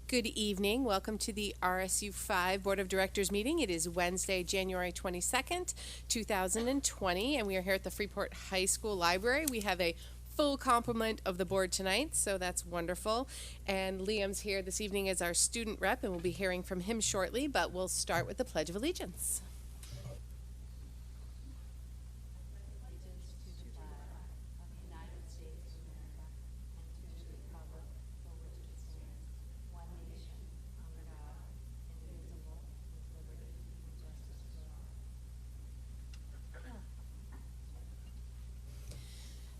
Good evening. Welcome to the RSU 5 Board of Directors meeting. It is Wednesday, January 22nd, 2020, and we are here at the Freeport High School Library. We have a full complement of the board tonight, so that's wonderful. And Liam's here this evening as our student rep, and we'll be hearing from him shortly, but we'll start with the Pledge of Allegiance.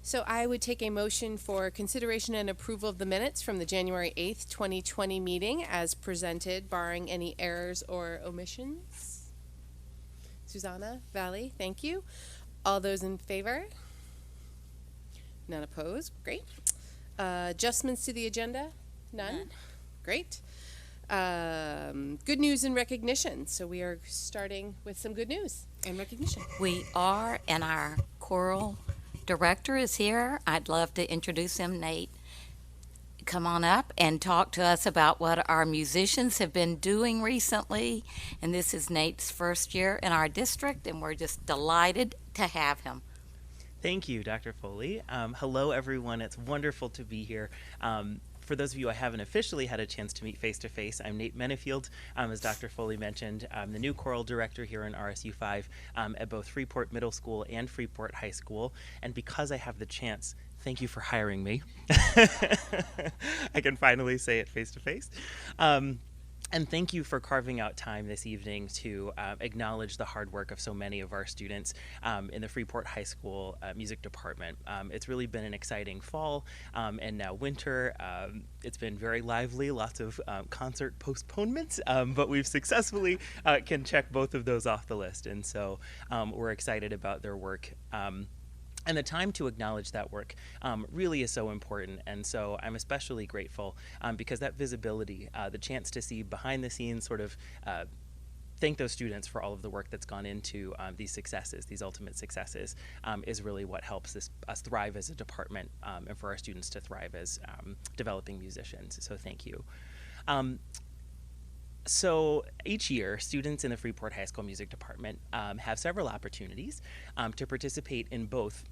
So I would take a motion for consideration and approval of the minutes from the January 8th, 2020 meeting as presented, barring any errors or omissions. Susanna, Valley, thank you. All those in favor? None opposed. Great. Adjustments to the agenda? None? Great. Good news and recognition. So we are starting with some good news and recognition. We are, and our choral director is here. I'd love to introduce him. Nate, come on up and talk to us about what our musicians have been doing recently. And this is Nate's first year in our district, and we're just delighted to have him. Thank you, Dr. Foley. Hello, everyone. It's wonderful to be here. For those of you I haven't officially had a chance to meet face-to-face, I'm Nate Menefield. As Dr. Foley mentioned, I'm the new choral director here in RSU 5 at both Freeport Middle School and Freeport High School. And because I have the chance, thank you for hiring me. I can finally say it face-to-face. And thank you for carving out time this evening to acknowledge the hard work of so many of our students in the Freeport High School music department. It's really been an exciting fall and now winter. It's been very lively, lots of concert postponements, but we've successfully can check both of those off the list. And so we're excited about their work. And the time to acknowledge that work really is so important. And so I'm especially grateful because that visibility, the chance to see behind the scenes, sort of thank those students for all of the work that's gone into these successes, these ultimate successes, is really what helps us thrive as a department and for our students to thrive as developing musicians. So thank you. So each year, students in the Freeport High School Music Department have several opportunities to participate in both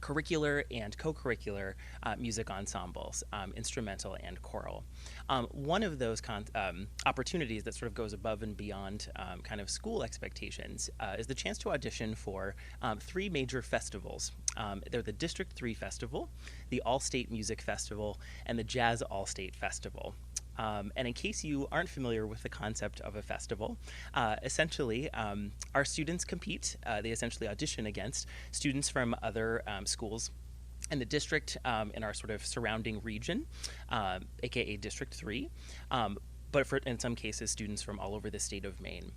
curricular and co-curricular music ensembles, instrumental and choral. One of those opportunities that sort of goes above and beyond kind of school expectations is the chance to audition for three major festivals. They're the District 3 Festival, the All-State Music Festival, and the Jazz All-State Festival. And in case you aren't familiar with the concept of a festival, essentially our students compete, they essentially audition against students from other schools in the district in our sort of surrounding region, aka District 3, but in some cases students from all over the state of Maine.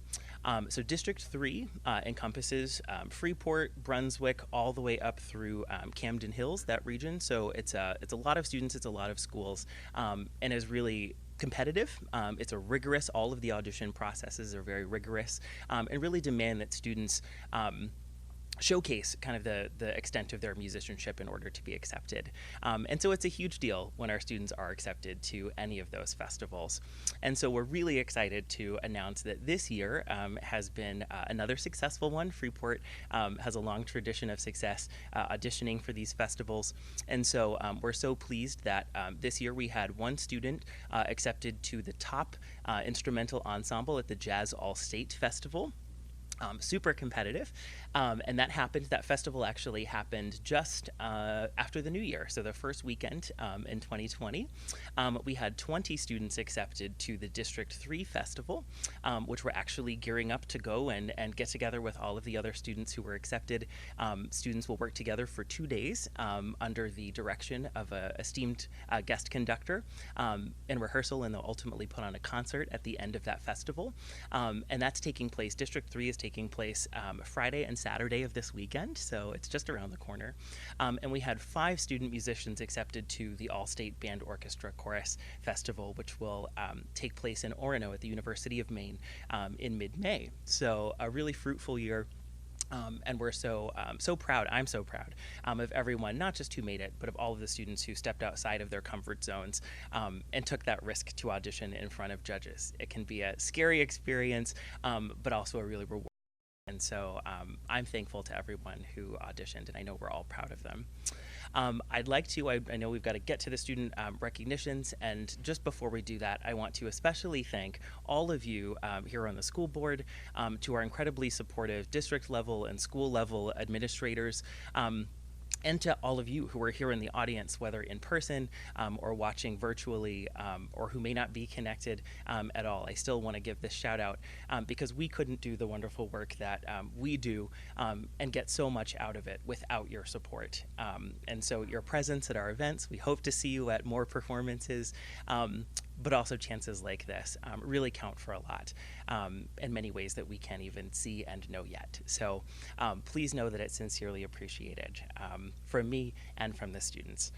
So District 3 encompasses Freeport, Brunswick, all the way up through Camden Hills, that region. So it's a lot of students, it's a lot of schools, and is really competitive. It's a rigorous, all of the audition processes are very rigorous and really demand that students showcase kind of the extent of their musicianship in order to be accepted. And so it's a huge deal when our students are accepted to any of those festivals. And so we're really excited to announce that this year has been another successful one. Freeport has a long tradition of success auditioning for these festivals. And so we're so pleased that this year we had one student accepted to the top instrumental ensemble at the Jazz All-State Festival. Super competitive, and that festival actually happened just after the new year, so the first weekend in 2020. We had 20 students accepted to the District 3 Festival, which we're actually gearing up to go and get together with all of the other students who were accepted. Students will work together for 2 days under the direction of an esteemed guest conductor in rehearsal, and they'll ultimately put on a concert at the end of that festival. And that's taking place, District 3 is taking place Friday and Saturday of this weekend, so it's just around the corner. And we had 5 student musicians accepted to the All-State Band Orchestra Chorus Festival, which will take place in Orono at the University of Maine in mid-May. So a really fruitful year. And we're so proud. I'm so proud of everyone, not just who made it, but of all of the students who stepped outside of their comfort zones and took that risk to audition in front of judges. It can be a scary experience, but also a really rewarding. And so I'm thankful to everyone who auditioned, and I know we're all proud of them. I'd like to, I know we've got to get to the student recognitions, and just before we do that, I want to especially thank all of you here on the school board, to our incredibly supportive district level and school level administrators, and to all of you who are here in the audience, whether in person or watching virtually, or who may not be connected at all. I still want to give this shout out because we couldn't do the wonderful work that we do and get so much out of it without your support. And so your presence at our events, we hope to see you at more performances, but also chances like this really count for a lot in many ways that we can't even see and know yet. So please know that it's sincerely appreciated from me and from the students.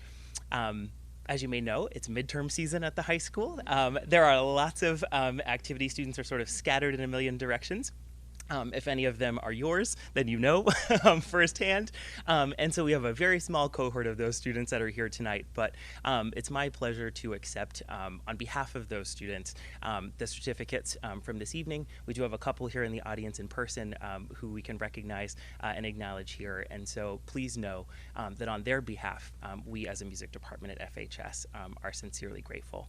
As you may know, it's midterm season at the high school. There are lots of activities. Students are sort of scattered in a million directions. If any of them are yours, then you know firsthand. And so we have a very small cohort of those students that are here tonight, but it's my pleasure to accept, on behalf of those students, the certificates from this evening. We do have a couple here in the audience in person who we can recognize and acknowledge here. And so please know that on their behalf, we as a music department at FHS are sincerely grateful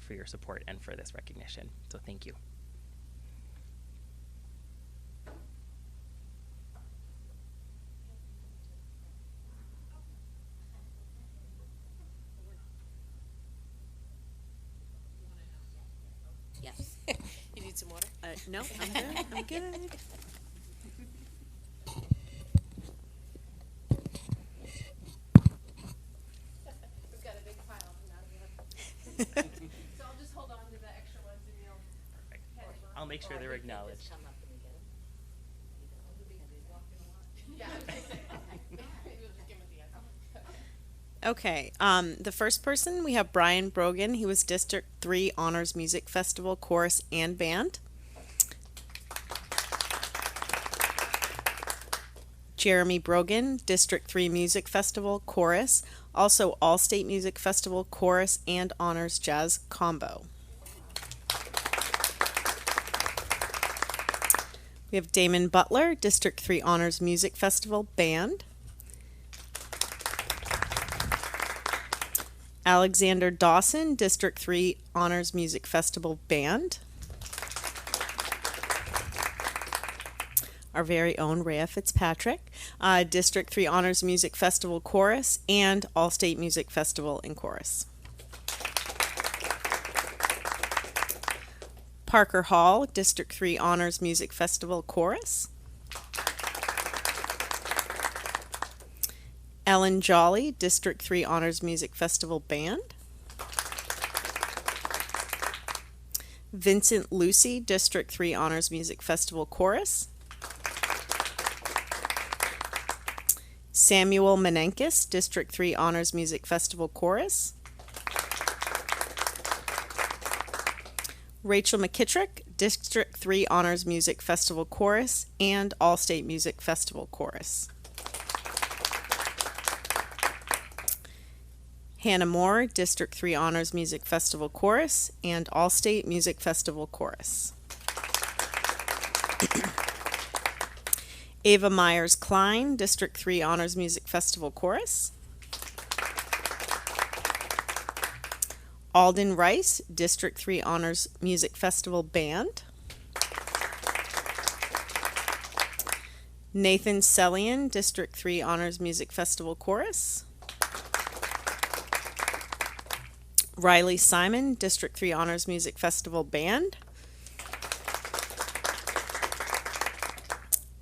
for your support and for this recognition. So thank you. Yes. You need some water? No, I'm good. I'm good. We've got a big pile. So I'll just hold on to the extra ones and you'll head over. I'll make sure they're acknowledged. Yeah. Maybe we'll just give 'em at the end. Okay, the first person, we have Brian Brogan. He was District 3 Honors Music Festival Chorus and Band. Jeremy Brogan, District 3 Music Festival Chorus, also All-State Music Festival Chorus and Honors Jazz Combo. We have Damon Butler, District 3 Honors Music Festival Band. Alexander Dawson, District 3 Honors Music Festival Band. Our very own Rhea Fitzpatrick, District 3 Honors Music Festival Chorus and All-State Music Festival and Chorus. Parker Hall, District 3 Honors Music Festival Chorus. Ellen Jolly, District 3 Honors Music Festival Band. Vincent Lucy, District 3 Honors Music Festival Chorus. Samuel Menenkis, District 3 Honors Music Festival Chorus. Rachel McKittrick, District 3 Honors Music Festival Chorus and All-State Music Festival Chorus. Hannah Moore, District 3 Honors Music Festival Chorus and All-State Music Festival Chorus. Ava Myers-Klein, District 3 Honors Music Festival Chorus. Alden Rice, District 3 Honors Music Festival Band. Nathan Sellian, District 3 Honors Music Festival Chorus. Riley Simon, District 3 Honors Music Festival Band.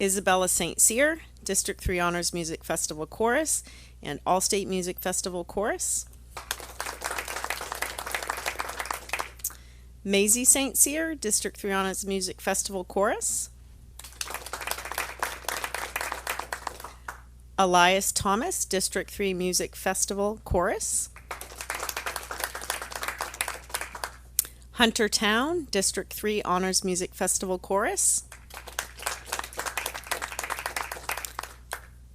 Isabella St. Cyr, District 3 Honors Music Festival Chorus and All-State Music Festival Chorus. Maisie St. Cyr, District 3 Honors Music Festival Chorus. Elias Thomas, District 3 Music Festival Chorus. Hunter Town, District 3 Honors Music Festival Chorus.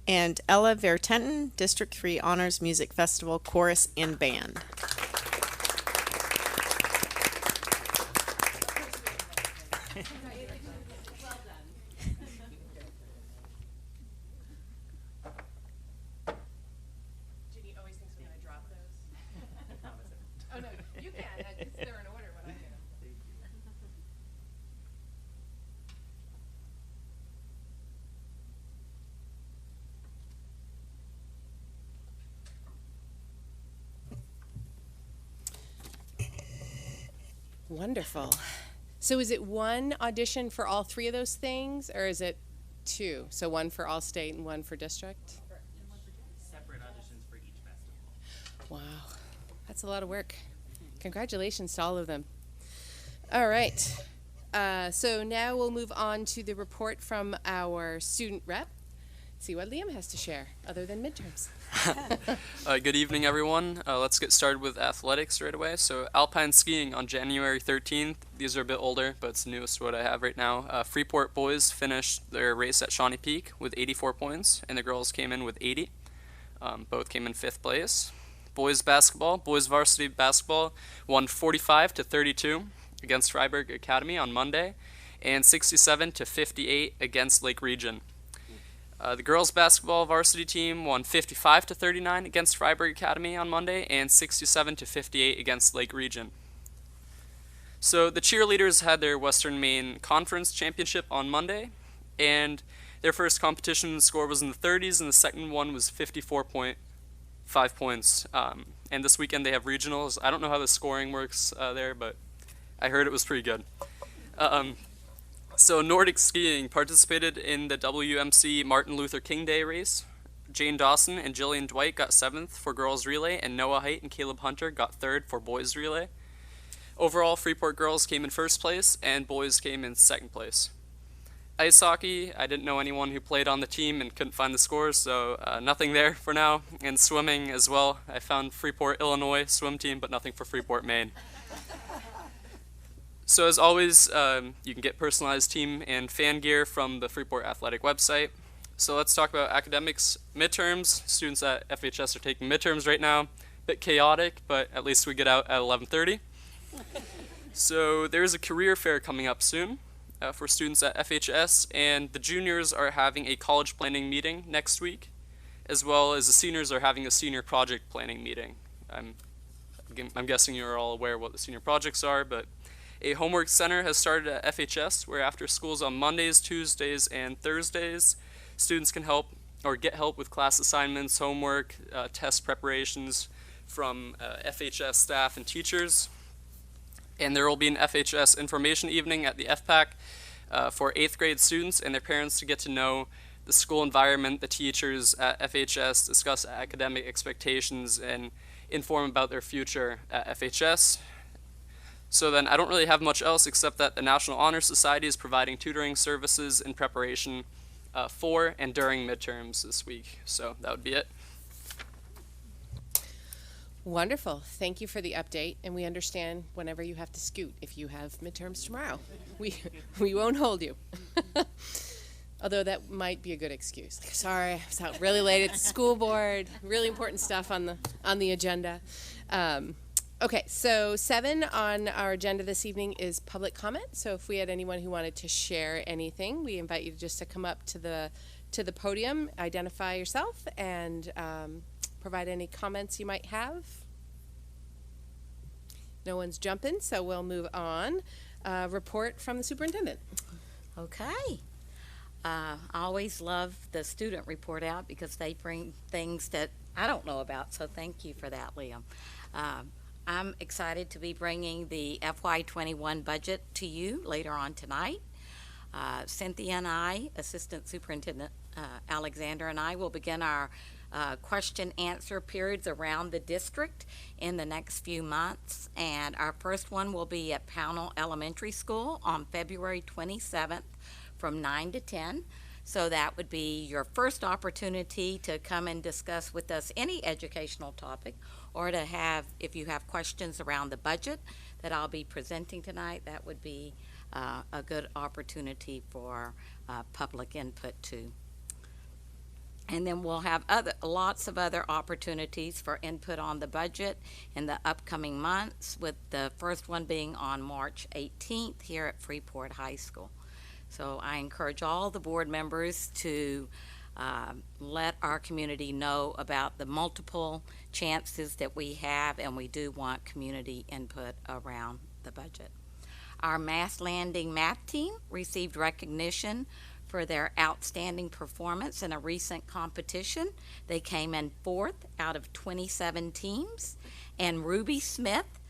And Ella Vertenten, District 3 Honors Music Festival Chorus and Band. Ginny always thinks we're going to drop those. Oh, no, you can, because they're in order when I get them. Wonderful. So is it one audition for all three of those things, or is it two? So one for all state and one for district? Separate auditions for each festival. Wow, that's a lot of work. Congratulations to all of them. All right. So now we'll move on to the report from our student rep. See what Liam has to share, other than midterms. Good evening, everyone. Let's get started with athletics right away. So alpine skiing on January 13th. These are a bit older, but it's the newest what I have right now. Freeport boys finished their race at Shawnee Peak with 84 points, and the girls came in with 80. Both came in 5th place. Boys basketball, boys varsity basketball won 45-32 against Freiburg Academy on Monday, and 67-58 against Lake Region. The girls basketball varsity team won 55-39 against Freiburg Academy on Monday and 67-58 against Lake Region. So the cheerleaders had their Western Maine Conference Championship on Monday, and their first competition score was in the 30s, and the second one was 54.5 points. And this weekend they have regionals. I don't know how the scoring works there, but I heard it was pretty good. So Nordic skiing participated in the WMC Martin Luther King Day race. Jane Dawson and Jillian Dwight got 7th for girls relay, and Noah Height and Caleb Hunter got 3rd for boys relay. Overall, Freeport girls came in 1st place, and boys came in 2nd place. Ice hockey, I didn't know anyone who played on the team and couldn't find the scores, so nothing there for now. And swimming as well, I found Freeport, Illinois swim team, but nothing for Freeport, Maine. So as always, you can get personalized team and fan gear from the Freeport Athletic website. So let's talk about academics. Midterms. Students at FHS are taking midterms right now. Bit chaotic, but at least we get out at 11:30. So there's a career fair coming up soon for students at FHS, and the juniors are having a college planning meeting next week, as well as the seniors are having a senior project planning meeting. I'm guessing you're all aware what the senior projects are, but a homework center has started at FHS where after schools on Mondays, Tuesdays, and Thursdays, students can help or get help with class assignments, homework, test preparations from FHS staff and teachers. And there will be an FHS information evening at the FPAC for 8th grade students and their parents to get to know the school environment, the teachers at FHS, discuss academic expectations, and inform about their future at FHS. So then I don't really have much else except that the National Honor Society is providing tutoring services in preparation for and during midterms this week. So that would be it. Wonderful. Thank you for the update, and we understand whenever you have to scoot if you have midterms tomorrow. We won't hold you. Although that might be a good excuse. Like, sorry, I was out really late at the school board. Really important stuff on the agenda. Okay, so 7 on our agenda this evening is public comment. So if we had anyone who wanted to share anything, we invite you just to come up to the podium, identify yourself, and provide any comments you might have. No one's jumping, so we'll move on. Report from the superintendent. Okay. I always love the student report out because they bring things that I don't know about, so thank you for that, Liam. I'm excited to be bringing the FY21 budget to you later on tonight. Cynthia and I, Assistant Superintendent Alexander and I, will begin our question answer periods around the district in the next few months. And our first one will be at Pownell Elementary School on February 27th from 9 to 10. So that would be your first opportunity to come and discuss with us any educational topic, or to have, if you have questions around the budget that I'll be presenting tonight, that would be a good opportunity for public input too. And then we'll have lots of other opportunities for input on the budget in the upcoming months, with the first one being on March 18th here at Freeport High School. So I encourage all the board members to let our community know about the multiple chances that we have, and we do want community input around the budget. Our Mass Landing math team received recognition for their outstanding performance in a recent competition. They came in 4th out of 27 teams, and Ruby Smith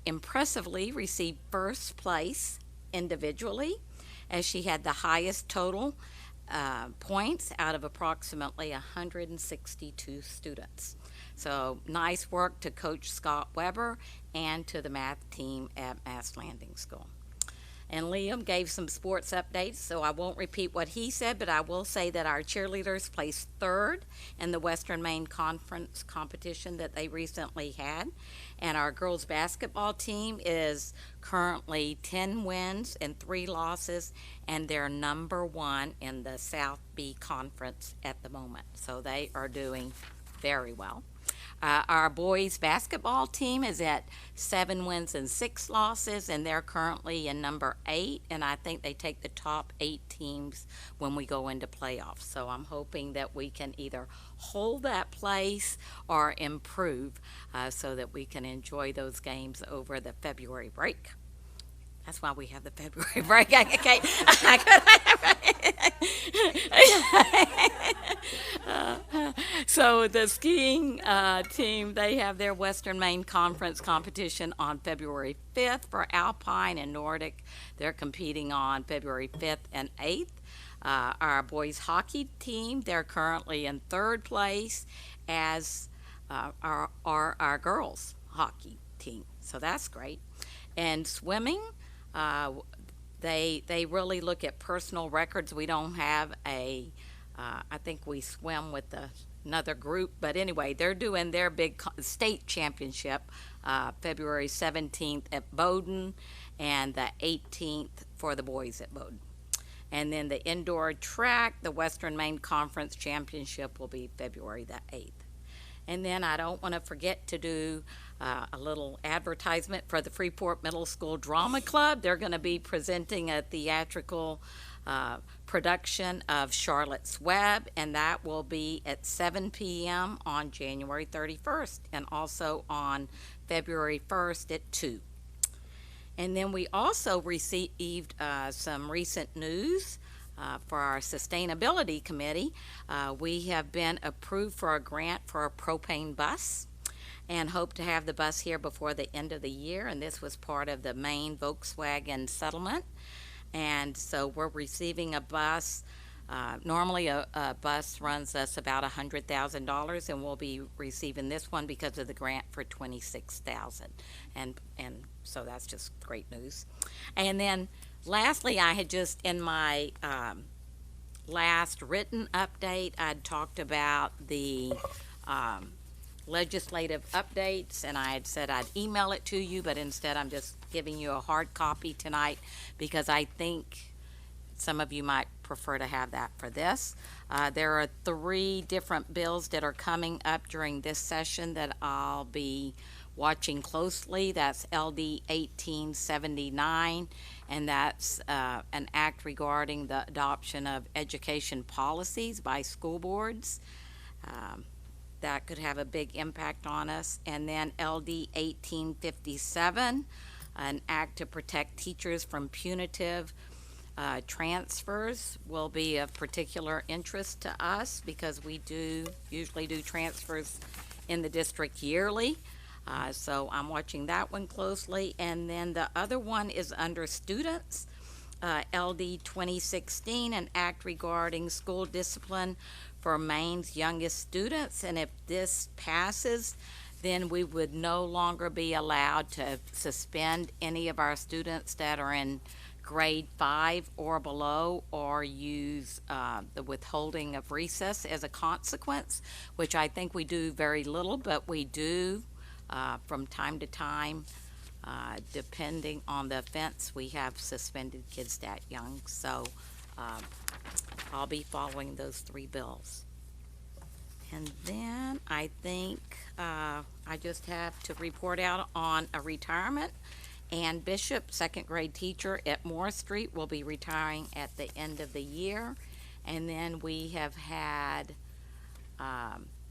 impressively received first place individually, as she had the highest total points out of approximately 162 students. So nice work to Coach Scott Weber and to the math team at Mass Landing School. And Liam gave some sports updates, so I won't repeat what he said, but I will say that our cheerleaders placed 3rd in the Western Maine Conference competition that they recently had. And our girls basketball team is currently 10 wins and 3 losses, and they're number 1 in the South B Conference at the moment. So they are doing very well. Our boys basketball team is at 7 wins and 6 losses, and they're currently in number 8, and I think they take the top 8 teams when we go into playoffs. So I'm hoping that we can either hold that place or improve so that we can enjoy those games over the February break. That's why we have the February break. Okay. So the skiing team, they have their Western Maine Conference competition on February 5th for Alpine and Nordic. They're competing on February 5th and 8th. Our boys hockey team, they're currently in 3rd place, as are our girls hockey team. So that's great. And swimming, they really look at personal records. We don't have I think we swim with another group, but anyway, they're doing their big state championship February 17th at Bowdoin, and the 18th for the boys at Bowdoin. And then the indoor track, the Western Maine Conference Championship, will be February the 8th. And then I don't want to forget to do a little advertisement for the Freeport Middle School Drama Club. They're going to be presenting a theatrical production of Charlotte's Web, and that will be at 7 p.m. on January 31st, and also on February 1st at 2. And then we also received some recent news for our Sustainability Committee. We have been approved for a grant for a propane bus, and hope to have the bus here before the end of the year, and this was part of the Maine Volkswagen settlement. And so we're receiving a bus. Normally a bus runs us about $100,000, and we'll be receiving this one because of the grant for $26,000, and so that's just great news. And then lastly, I had just in my last written update, I'd talked about the legislative updates, and I had said I'd email it to you, but instead I'm just giving you a hard copy tonight because I think some of you might prefer to have that for this. There are 3 different bills that are coming up during this session that I'll be watching closely. That's LD 1879, and that's an act regarding the adoption of education policies by school boards. That could have a big impact on us. And then LD 1857, an act to protect teachers from punitive transfers, will be of particular interest to us because we usually do transfers in the district yearly. So I'm watching that one closely. And then the other one is under students, LD 2016, an act regarding school discipline for Maine's youngest students. And if this passes, then we would no longer be allowed to suspend any of our students that are in grade 5 or below, or use the withholding of recess as a consequence, which I think we do very little, but we do from time to time, depending on the offense. We have suspended kids that young. So I'll be following those 3 bills. And then I think I just have to report out on a retirement. Ann Bishop, second grade teacher at Moore Street, will be retiring at the end of the year. And then we have had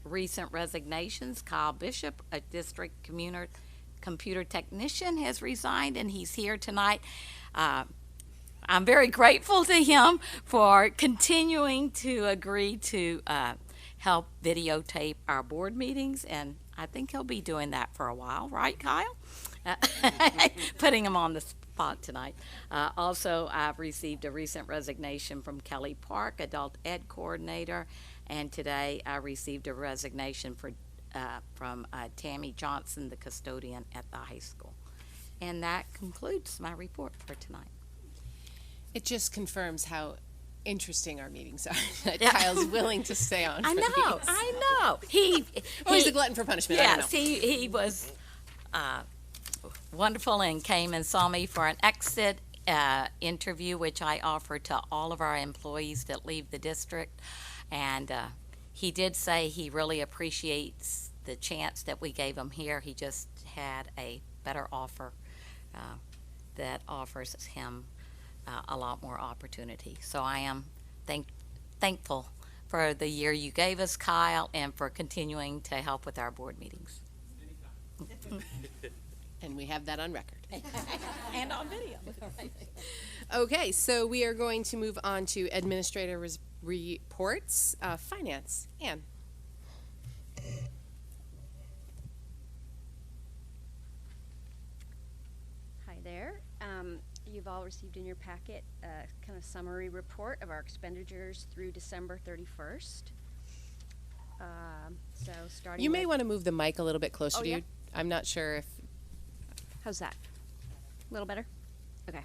recent resignations. Kyle Bishop, a district computer technician, has resigned, and he's here tonight. I'm very grateful to him for continuing to agree to help videotape our board meetings, and I think he'll be doing that for a while, right, Kyle? Putting him on the spot tonight. Also, I've received a recent resignation from Kelly Park, adult ed coordinator, and today I received a resignation from Tammy Johnson, the custodian at the high school. And that concludes my report for tonight. It just confirms how interesting our meetings are. That Kyle's willing to stay on. I for know, these. I know. He He's a glutton for punishment. I don't Yes, know. he was wonderful and came and saw me for an exit interview, which I offer to all of our employees that leave the district. And he did say he really appreciates the chance that we gave him here. He just had a better offer that offers him a lot more opportunity. So I am thankful for the year you gave us, Kyle, and for continuing to help with our board meetings. And we have that on record. And on video. Okay, so we are going to move on to administrator reports. Finance, Ann. Hi there. You've all received in your packet a kind of summary report of our expenditures through December 31st. So starting You may with- want to move the mic a little bit closer Oh, to yeah? you. I'm not sure if How's that? A little better? Okay.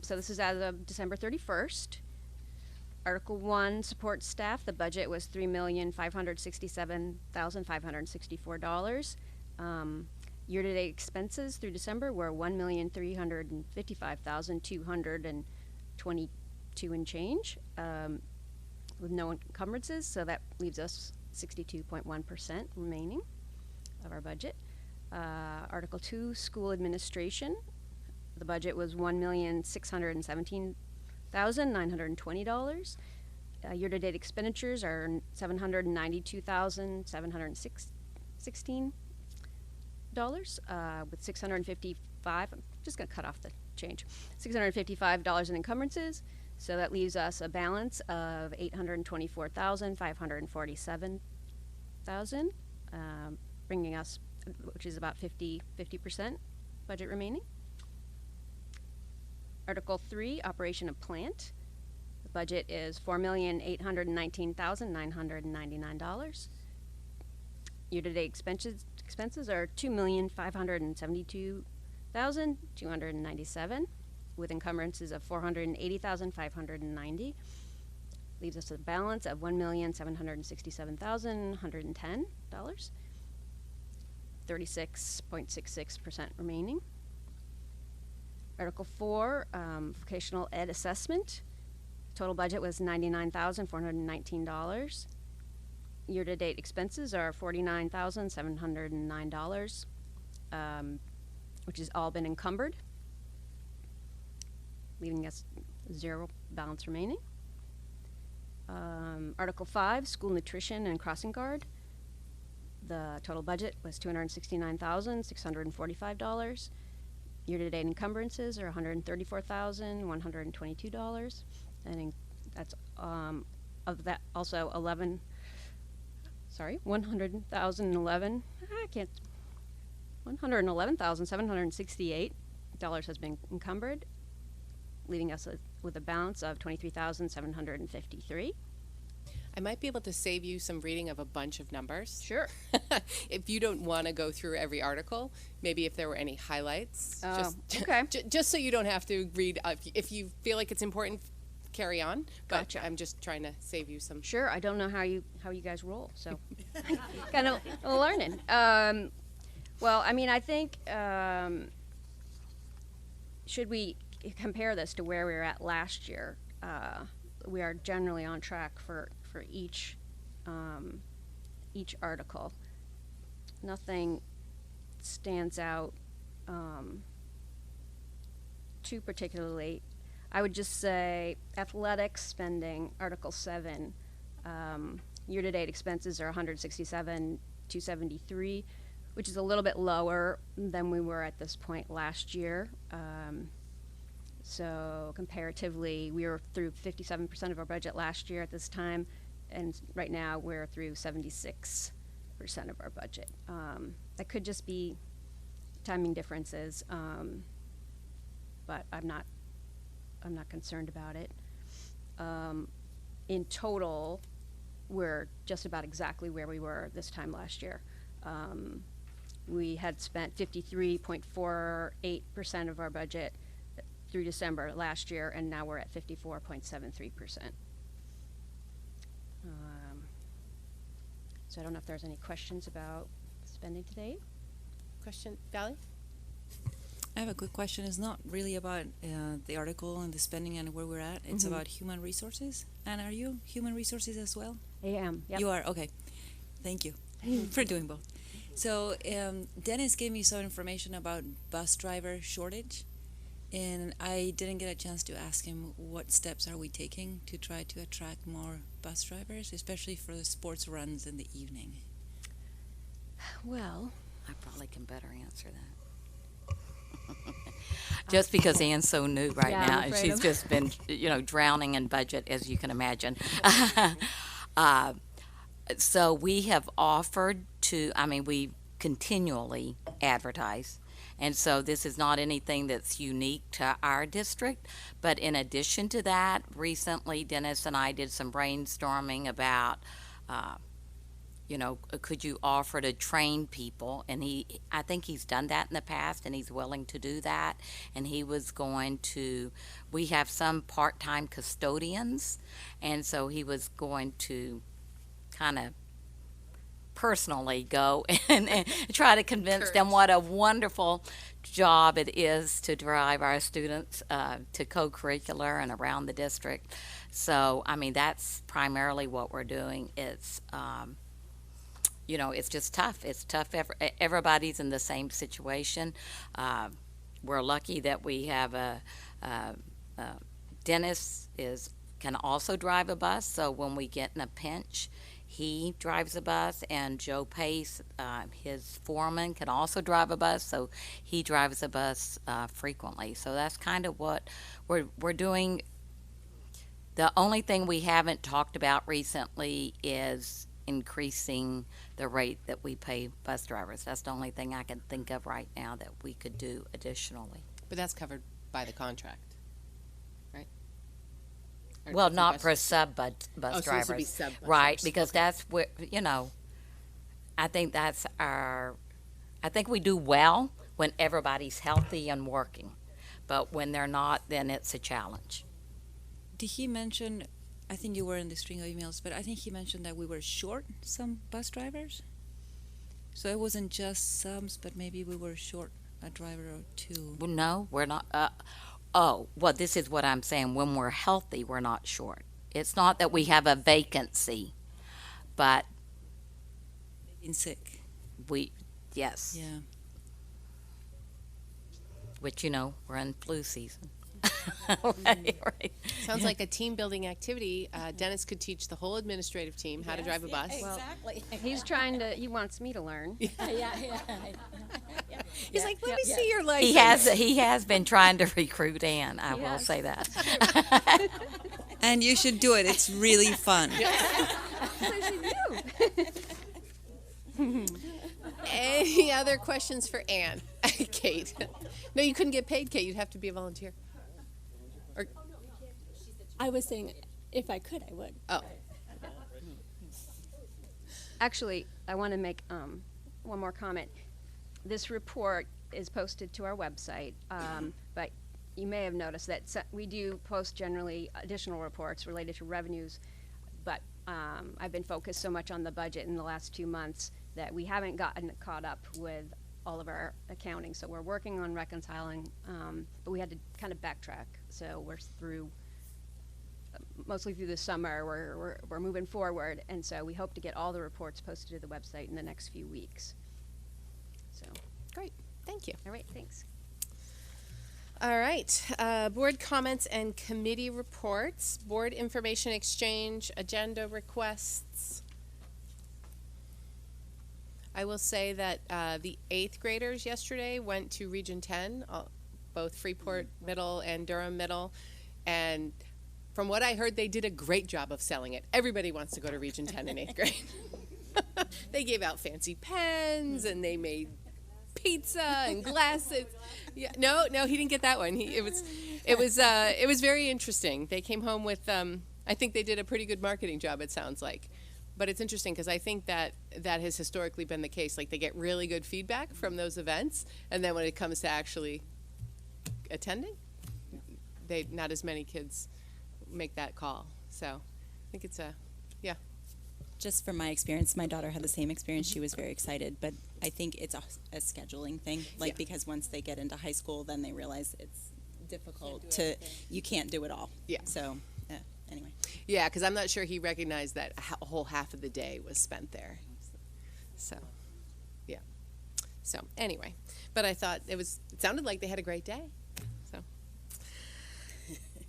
So this is as of December 31st. Article 1, support staff. The budget was $3,567,564. Year-to-date expenses through December were $1,355,222 and change, with no encumbrances. So that leaves us 62.1% remaining of our budget. Article 2, school administration. The budget was $1,617,920. Year-to-date expenditures are $792,716, with $655. I'm just going to cut off the change. $655 in encumbrances. So that leaves us a balance of $824,547, bringing us, which is about 50% budget remaining. Article 3, operation of plant. The budget is $4,819,999. Year-to-date expenses are $2,572,297, with encumbrances of $480,590. Leaves us a balance of $1,767,110. 36.66% remaining. Article 4, vocational ed assessment. Total budget was $99,419. Year-to-date expenses are $49,709, which has all been encumbered, leaving us zero balance remaining. Article 5, school nutrition and crossing guard. The total budget was $269,645. Year-to-date encumbrances are $134,122, and that's of that also 111,768 has been encumbered, leaving us with a balance of $23,753. I might be able to save you some reading of a bunch of numbers. Sure. If you don't want to go through every article, maybe if there were any highlights. Oh, okay. Just so you don't have to read. If you feel like it's important, carry on. But Gotcha. I'm just trying to save you some. Sure. I don't know how you guys roll, so kind of learning. Well, I mean, I think should we compare this to where we were at last year? We are generally on track for each each article. Nothing stands out too particularly. I would just say athletics spending, Article 7, year-to-date expenses are 167,273, which is a little bit lower than we were at this point last year. So comparatively, we were through 57% of our budget last year at this time, and right now we're through 76% of our budget. That could just be timing differences, but I'm not concerned about it. In total, we're just about exactly where we were this time last year. We had spent 53.48% of our budget through December last year, and now we're at 54.73%. So I don't know if there's any questions about spending to date. Question, Valerie? I have a quick question. It's not really about the article and the spending and where we're at. It's about human resources. And are you human resources as well? I am. Yep. You are? Okay. Thank you for doing both. So Dennis gave me some information about bus driver shortage. And I didn't get a chance to ask him what steps are we taking to try to attract more bus drivers, especially for the sports runs in the evening. Well, I probably can better answer that. Just because Ann's so new right Yeah, now, I'm and afraid she's of- just been, drowning in budget, as you can imagine. So we have offered to, we continually advertise. And so this is not anything that's unique to our district. But in addition to that, recently Dennis and I did some brainstorming about, could you offer to train people? And I think he's done that in the past, and he's willing to do that. And he was we have some part-time custodians, and so he was going to kind of personally go and try to convince them what a wonderful job it is to drive our students to co-curricular and around the district. So, that's primarily what we're doing. It's, it's just tough. It's tough. Everybody's in the same situation. We're lucky that we have Dennis can also drive a bus, so when we get in a pinch, he drives a bus, and Joe Pace, his foreman, can also drive a bus, so he drives a bus frequently. So that's kind of what we're doing. The only thing we haven't talked about recently is increasing the rate that we pay bus drivers. That's the only thing I can think of right now that we could do additionally. But that's covered by the contract, right? Or Well, for not bus- for bus Oh, so drivers. this would be sub bus Right, drivers. because that's where, I think I think we do well when everybody's healthy and working. But when they're not, then it's a challenge. Did he mention, I think you were in the string of emails, but I think he mentioned that we were short some bus drivers? So it wasn't just subs, but maybe we were short a driver or two. Well, no, we're not. This is what I'm saying. When we're healthy, we're not short. It's not that we have a vacancy, but Being sick. yes, Yeah. which, we're in flu season. Right. Sounds like a team building activity. Dennis could teach the whole administrative team how to drive a bus. Exactly. He wants me to learn. He's like, let me see your license. He has been trying to recruit Ann. I will has. say that. And you should do it. It's really fun. Any other questions for Ann? Kate? No, you couldn't get paid, Kate. You'd have to be a volunteer. I was saying, if I could, I would. Oh, Actually, I want to make one more comment. This report is posted to our website, but you may have noticed that we do post generally additional reports related to revenues, but I've been focused so much on the budget in the last 2 months that we haven't gotten caught up with all of our accounting. So we're working on reconciling, but we had to kind of backtrack. So we're through mostly through the summer. We're moving forward, and so we hope to get all the reports posted to the website in the next few weeks. So, Great, thank you. all right, thanks. All right, board comments and committee reports, board information exchange, agenda requests. I will say that the 8th graders yesterday went to Region 10, both Freeport Middle and Durham Middle, and from what I heard, they did a great job of selling it. Everybody wants to go to Region 10 in 8th grade. They gave out fancy pens, and they made pizza and glasses. Yeah, no, he didn't get that one. It was very interesting. They came home with, I think they did a pretty good marketing job, it sounds like. But it's interesting because I think that has historically been the case. Like, they get really good feedback from those events, and then when it comes to actually attending, not as many kids make that call. So I think it's Just from my experience, my daughter had the same experience. She was very excited, but I think it's a scheduling thing. Like, because once they get into high school, then they realize it's difficult you can't do it all. Yeah. So, anyway. Yeah, because I'm not sure he recognized that a whole half of the day was spent there. So, yeah. So, anyway. But I thought it sounded like they had a great day. So,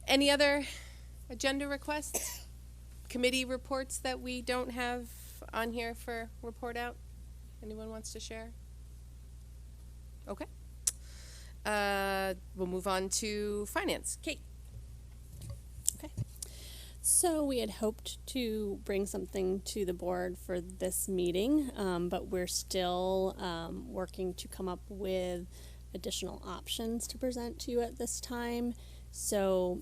any other agenda requests? Committee reports that we don't have on here for report out? Anyone wants to share? Okay. We'll move on to finance. Kate. Okay. So we had hoped to bring something to the board for this meeting, but we're still working to come up with additional options to present to you at this time. So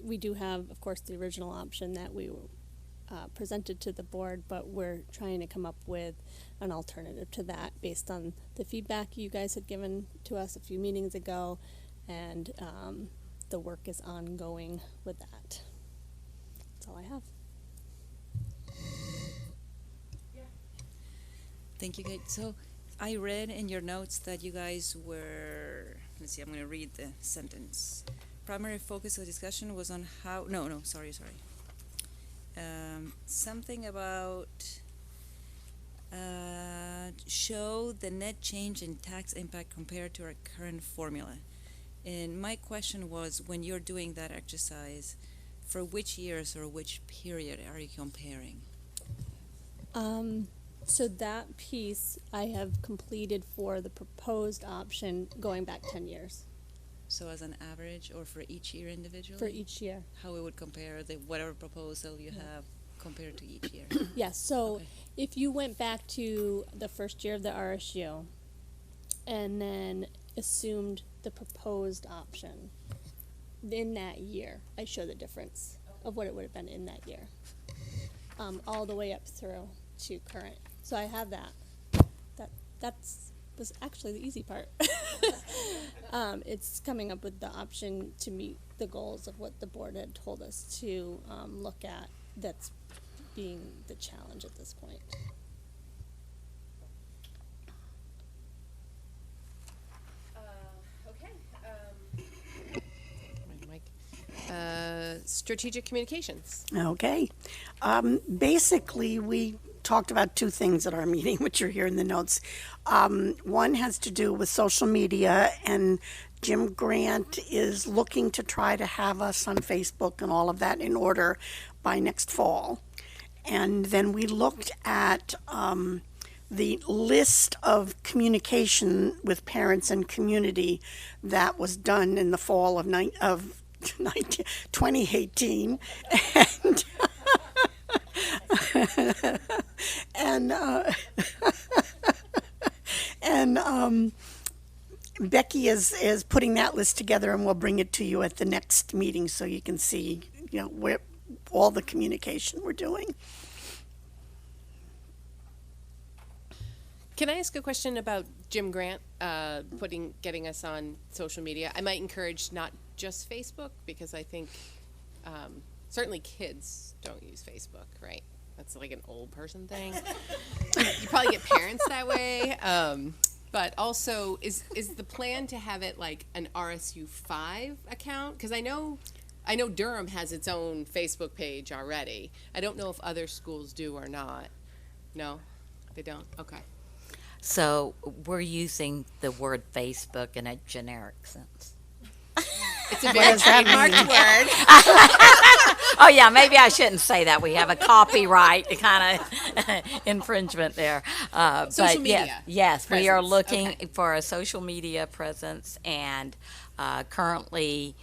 we do have, of course, the original option that we presented to the board, but we're trying to come up with an alternative to that based on the feedback you guys had given to us a few meetings ago, and the work is ongoing with that. That's all I have. Thank you, Kate. So I read in your notes that you guys were, let's see, I'm going to read the sentence. Primary focus of the discussion was on how, sorry. Something about show the net change in tax impact compared to our current formula. And my question was, when you're doing that exercise, for which years or which period are you comparing? So that piece I have completed for the proposed option going back 10 years So as an average or for each year individually? for each year. How it would compare whatever proposal you have compared to each year? Yes, so Okay. if you went back to the first year of the RSU and then assumed the proposed option in that year, I show the difference of what it would have been in that year, all the way up through to current. So I have that. Was actually the easy part. It's coming up with the option to meet the goals of what the board had told us to look at. That's being the challenge at this point. Strategic communications. Okay. Basically, we talked about two things at our meeting, which are here in the notes. One has to do with social media, and Jim Grant is looking to try to have us on Facebook and all of that in order by next fall. And then we looked at the list of communication with parents and community that was done in the fall of 2018, and Becky is putting that list together, and we'll bring it to you at the next meeting so you can see, where all the communication we're doing. Can I ask a question about Jim Grant getting us on social media? I might encourage not just Facebook, because I think certainly kids don't use Facebook, right? That's like an old person thing. You probably get parents that way. But also, is the plan to have it like an RSU 5 account? Because I know I know Durham has its own Facebook page already. I don't know if other schools do or not. No, they don't? Okay. So we're using the word Facebook in a generic sense. It's a very trademarked word. Oh yeah, maybe I shouldn't say that. We have a copyright kind of infringement there. Social but media yes, we are presence. looking Okay. for a social media presence, and currently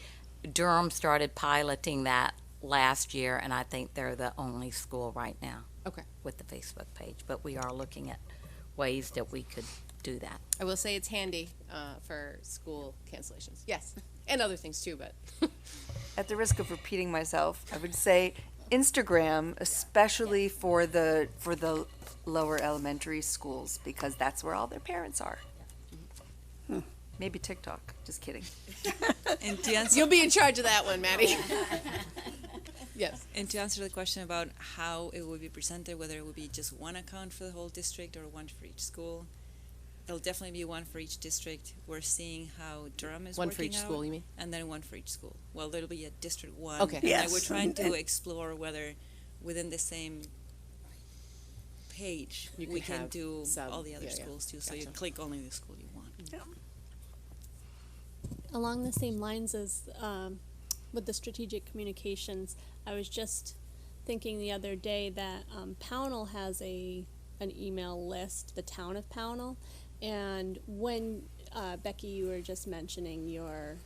Durham started piloting that last year, and I think they're the only school right now Okay. with the Facebook page. But we are looking at ways that we could do that. I will say it's handy for school cancellations. Yes, and other things too, but At the risk of repeating myself, I would say Instagram, especially for the lower elementary schools, because that's where all their parents are. Maybe TikTok. Just kidding. And to answer, you'll be in charge of that one, Maddie. Yes. and to answer the question about how it would be presented, whether it would be just one account for the whole district or one for each school, there'll definitely be one for each district. We're seeing how Durham is One working for each out, school, you mean? and then one for each school. Well, there'll be a district one. Okay. And Yes, we're trying to and- explore whether within the same page You we could can have do sub- all the other yeah, yeah. schools too. So you Gotcha. click only the school you want. Along the same lines as with the strategic communications, I was just thinking the other day that Pownell has an email list, the town of Pownell, and when Becky, you were just mentioning you're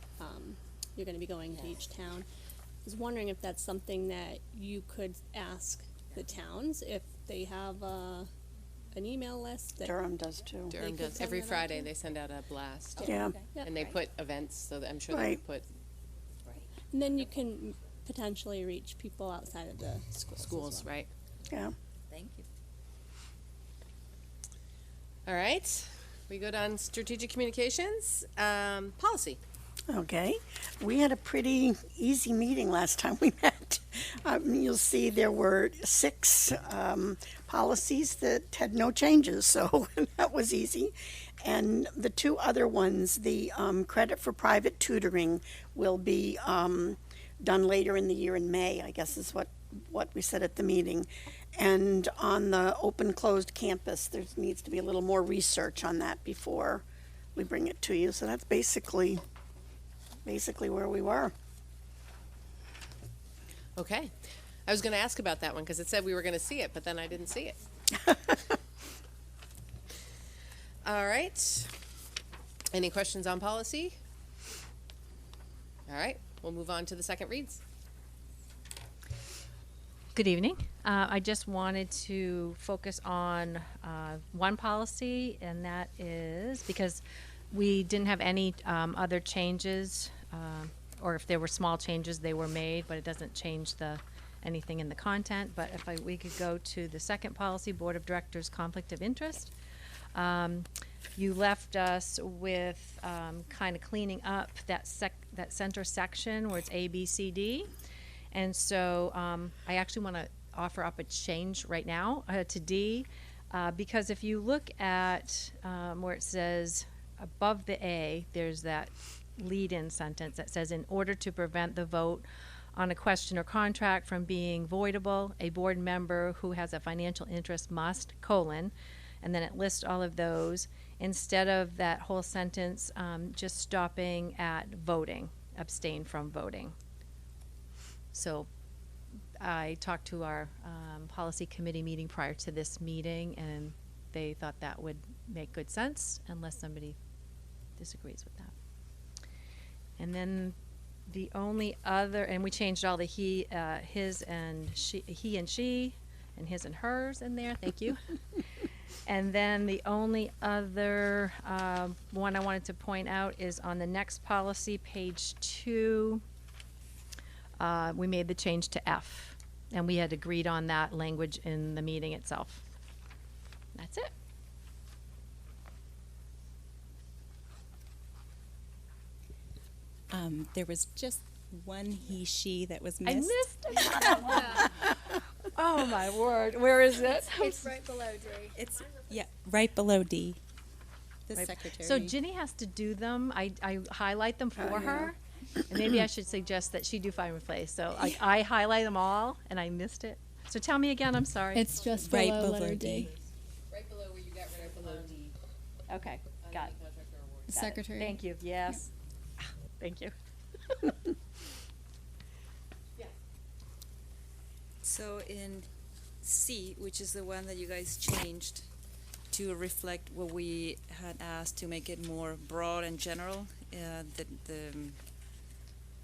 going to be going to each town. I was wondering if that's something that you could ask the towns if they have an email list. That Durham does too. Durham could does. send Every that out Friday too? they send out a blast. Yeah. Yeah. And they put events, so that I'm sure they Right. would put And then you can potentially reach people outside of the schools. as schools, well. right? Yeah. Thank you. All right. We go down strategic communications. Policy. Okay. We had a pretty easy meeting last time we met. You'll see there were 6 policies that had no changes, so that was easy. And the 2 other ones, the credit for private tutoring will be done later in the year in May, I guess is what we said at the meeting. And on the open-closed campus, there needs to be a little more research on that before we bring it to you. So that's basically where we were. Okay. I was going to ask about that one because it said we were going to see it, but then I didn't see it. All right. Any questions on policy? All right. We'll move on to the second reads. Good evening. I just wanted to focus on one policy, and that is because we didn't have any other changes, or if there were small changes, they were made, but it doesn't change anything in the content. But if we could go to the second policy, Board of Directors Conflict of Interest. You left us with kind of cleaning up that center section where it's A, B, C, D. And so I actually want to offer up a change right now to D, because if you look at where it says above the A, there's that lead-in sentence that says, in order to prevent the vote on a question or contract from being voidable, a board member who has a financial interest must, and then it lists all of those, instead of that whole sentence just stopping at voting, abstain from voting. So I talked to our policy committee meeting prior to this meeting, and they thought that would make good sense unless somebody disagrees with that. And then the only other, and we changed all the he, his and she, he and she, and his and hers in there. Thank you. And then the only other one I wanted to point out is on the next policy, page 2. We made the change to F, and we had agreed on that language in the meeting itself. That's it. There was just one he, she that was missed. I missed it. Oh my word. Where is it? It's right below D. It's, yeah, right below D. The Right. secretary. So Ginny has to do them. I highlight them for Oh, yeah. her. And maybe I should suggest that she do find and replace. So I highlight them all, and I missed it. So tell me again, I'm sorry. It's just Right below below letter D. D. Right below where you got right below D. Okay, got it. Got it. Secretary. Thank you, yes. Thank you. So in C, which is the one that you guys changed to reflect what we had asked to make it more broad and general,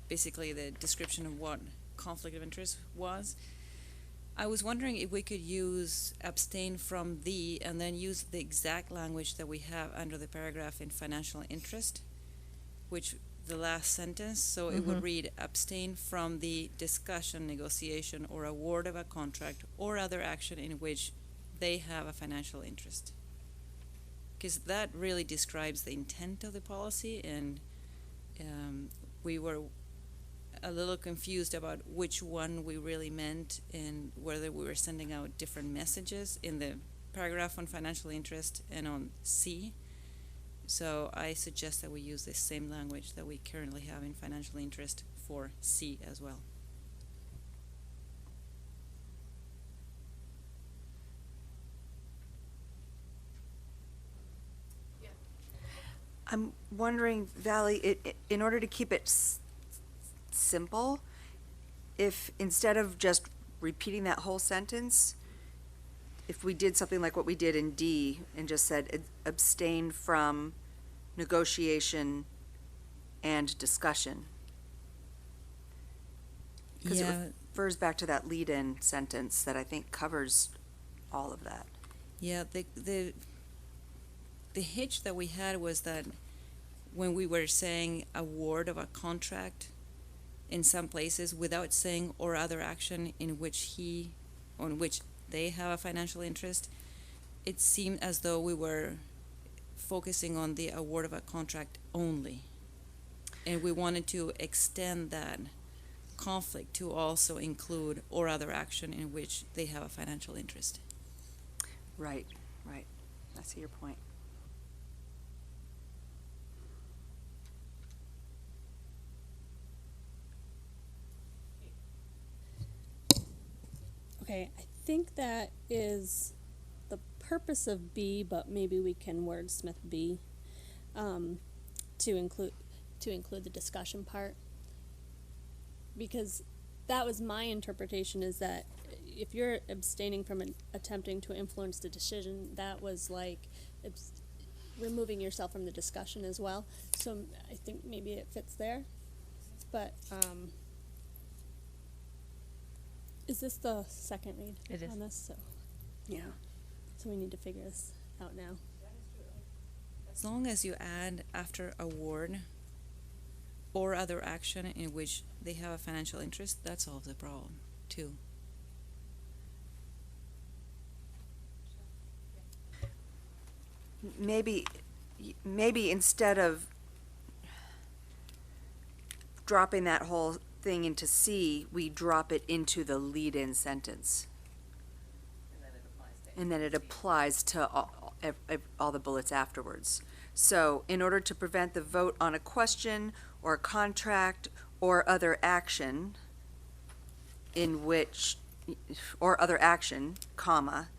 basically the description of what conflict of interest was. I was wondering if we could use abstain from the and then use the exact language that we have under the paragraph in financial interest, which the last sentence, so it would read abstain from the discussion, negotiation, or award of a contract or other action in which they have a financial interest. Because that really describes the intent of the policy, and we were a little confused about which one we really meant and whether we were sending out different messages in the paragraph on financial interest and on C. So I suggest that we use the same language that we currently have in financial interest for C as well. I'm wondering, Valerie, in order to keep it simple, if instead of just repeating that whole sentence, if we did something like what we did in D and just said abstain from negotiation and discussion. Because it refers back to that lead-in sentence that I think covers all of that. Yeah, the hitch that we had was that when we were saying award of a contract in some places without saying or other action on which they have a financial interest, it seemed as though we were focusing on the award of a contract only. And we wanted to extend that conflict to also include or other action in which they have a financial interest. Right, right. I see your point. Okay, I think that is the purpose of B, but maybe we can wordsmith B to include the discussion part, because that was my interpretation, is that if you're abstaining from attempting to influence the decision, that was like removing yourself from the discussion as well. So I think maybe it fits there, but is this the second read It is. on this? So Yeah. so we need to figure this out now. As long as you add after award or other action in which they have a financial interest, that solves the problem too. Maybe instead of dropping that whole thing into C, we drop it into the lead-in sentence. And then it applies to all the bullets afterwards. So in order to prevent the vote on a question or a contract or other action in which, or other action, comma,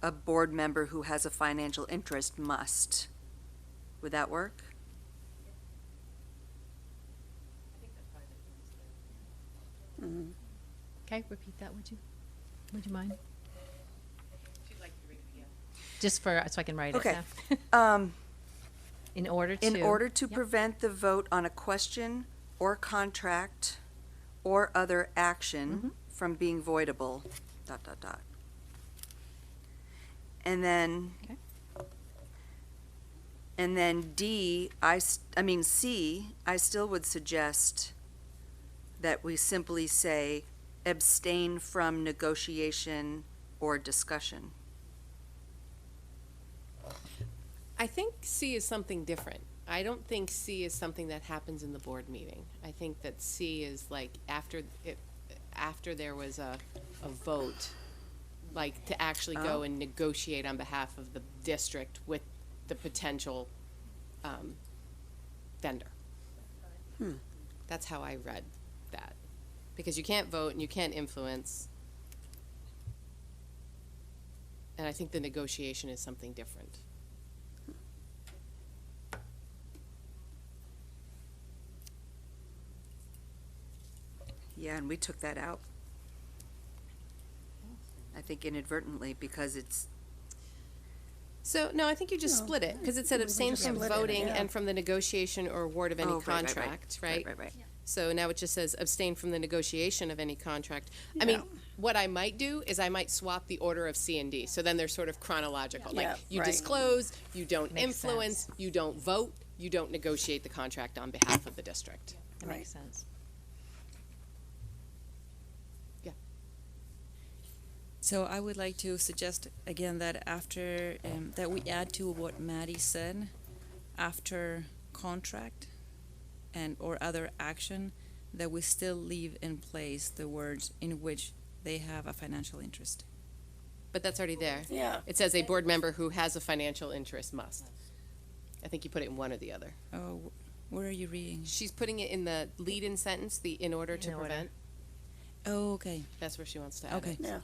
a board member who has a financial interest must. Would that work? Okay, repeat that, would you? Would you mind? Just so I can write Okay. it down. In order to. Prevent the vote on a question or contract or other action from being voidable, ... And then, Okay. and then C, I still would suggest that we simply say abstain from negotiation or discussion. I think C is something different. I don't think C is something that happens in the board meeting. I think that C is like after there was a vote, like to actually go and negotiate on behalf of the district with the potential vendor. That's how I read that. Because you can't vote and you can't influence. And I think the negotiation is something different. Yeah, and we took that out. I think inadvertently because it's, So, no, I think you just split it, because it said abstain just from split it, voting yeah. and from the negotiation or award of any Oh, right, right, right. contract, right? right. So now it just says abstain from the negotiation of any contract. I mean, what I might do is I might swap the order of C and D, so then they're sort of chronological. Like, Yeah, you right. disclose, you don't Makes influence, sense. you don't vote, you don't negotiate the contract on behalf of the district. That makes sense. So I would like to suggest again that after, that we add to what Maddie said, after contract and or other action, that we still leave in place the words in which they have a financial interest. But that's already there. Yeah. It says a board member who has a financial interest must. I think you put it in one or the other. Oh, where are you reading? She's putting it in the lead-in sentence, the in order to In order. prevent. Oh, okay. That's where she wants to add Okay. it. Yeah.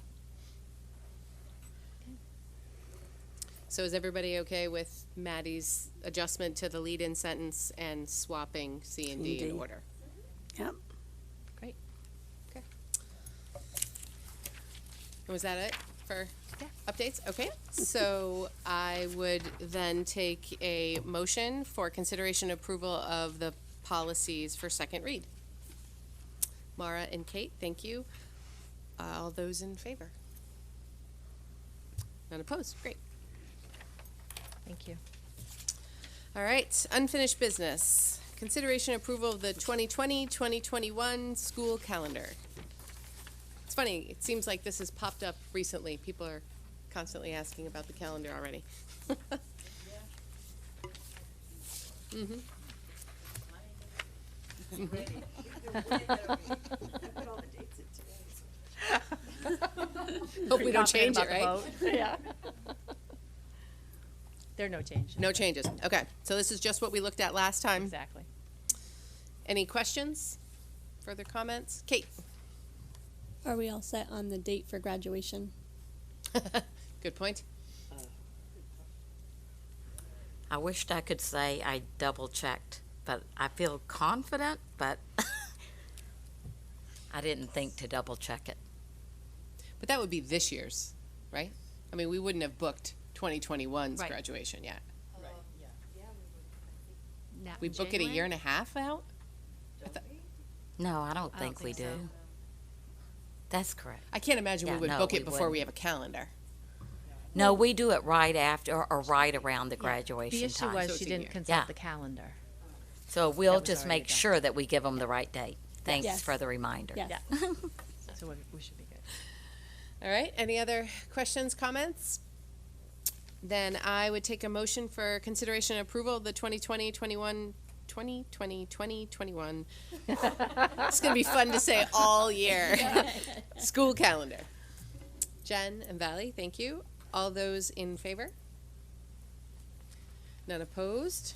So is everybody okay with Maddie's adjustment to the lead-in sentence and swapping C and D in D. order? Yep. Great. Okay. And was that it for updates? Okay. So I would then take a motion for consideration approval of the policies for second read. Mara and Kate, thank you. All those in favor? None opposed? Great. Thank you. All right, unfinished business. Consideration approval of the 2020-2021 school calendar. It's funny, it seems like this has popped up recently. People are constantly asking about the calendar already. Hope we don't change it, right? Yeah. There are no changes. No changes. Okay, so this is just what we looked at last time. Exactly. Any questions? Further comments? Kate? Are we all set on the date for graduation? Good point. I wished I could say I double checked, but I feel confident, but I didn't think to double check it. But that would be this year's, right? I mean, we wouldn't have booked 2021's Right. graduation yet. Not We in book it a January? year and a half out? No, I don't I think don't we think do. so. That's correct. I can't imagine we Yeah, would no, book we it before we wouldn't. have a calendar. No, we do it right after or right around the The graduation issue time. was So she it's a didn't year. consult Yeah. the calendar. So we'll was just already make done. sure that we give them the right date. Thanks Yes. for the reminder. Yes. So we should be good. All right, any other questions, comments? Then I would take a motion for consideration and approval of the 2020-21 It's gonna be fun to say all year. School calendar. Jen and Valley, thank you. All those in favor? None opposed?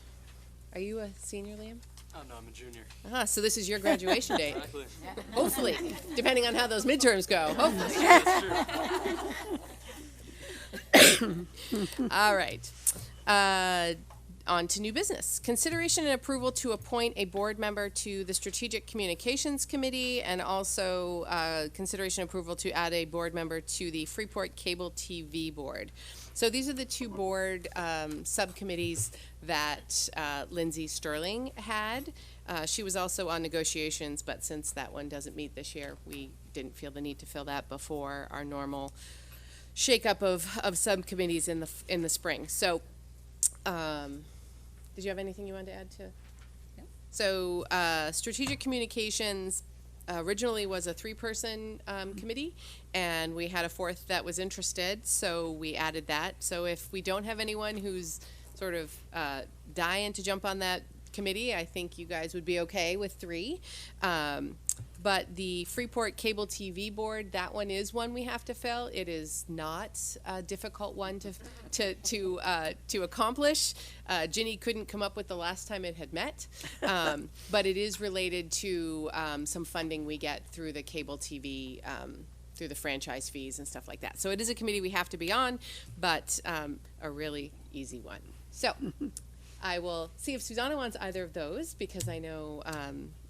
Are you a senior, Liam? Oh, no, I'm a junior. So this is your graduation date. Exactly. Hopefully, depending on how those midterms go. Hopefully. That's true. All right. On to new business. Consideration and approval to appoint a board member to the Strategic Communications Committee, and also consideration and approval to add a board member to the Freeport Cable TV Board. So these are the two board subcommittees that Lindsay Sterling had. She was also on negotiations, but since that one doesn't meet this year, we didn't feel the need to fill that before our normal shakeup of subcommittees in the spring. So, did you have anything you wanted to add to? No. So, strategic communications originally was a 3-person committee, and we had a fourth that was interested, so we added that. So if we don't have anyone who's sort of dying to jump on that committee, I think you guys would be okay with 3. but the Freeport Cable TV Board, that one is one we have to fill. It is not a difficult one to accomplish. Ginny couldn't come up with the last time it had met, but it is related to some funding we get through the cable TV, through the franchise fees and stuff like that. So it is a committee we have to be on, but a really easy one. So I will see if Susanna wants either of those, because I know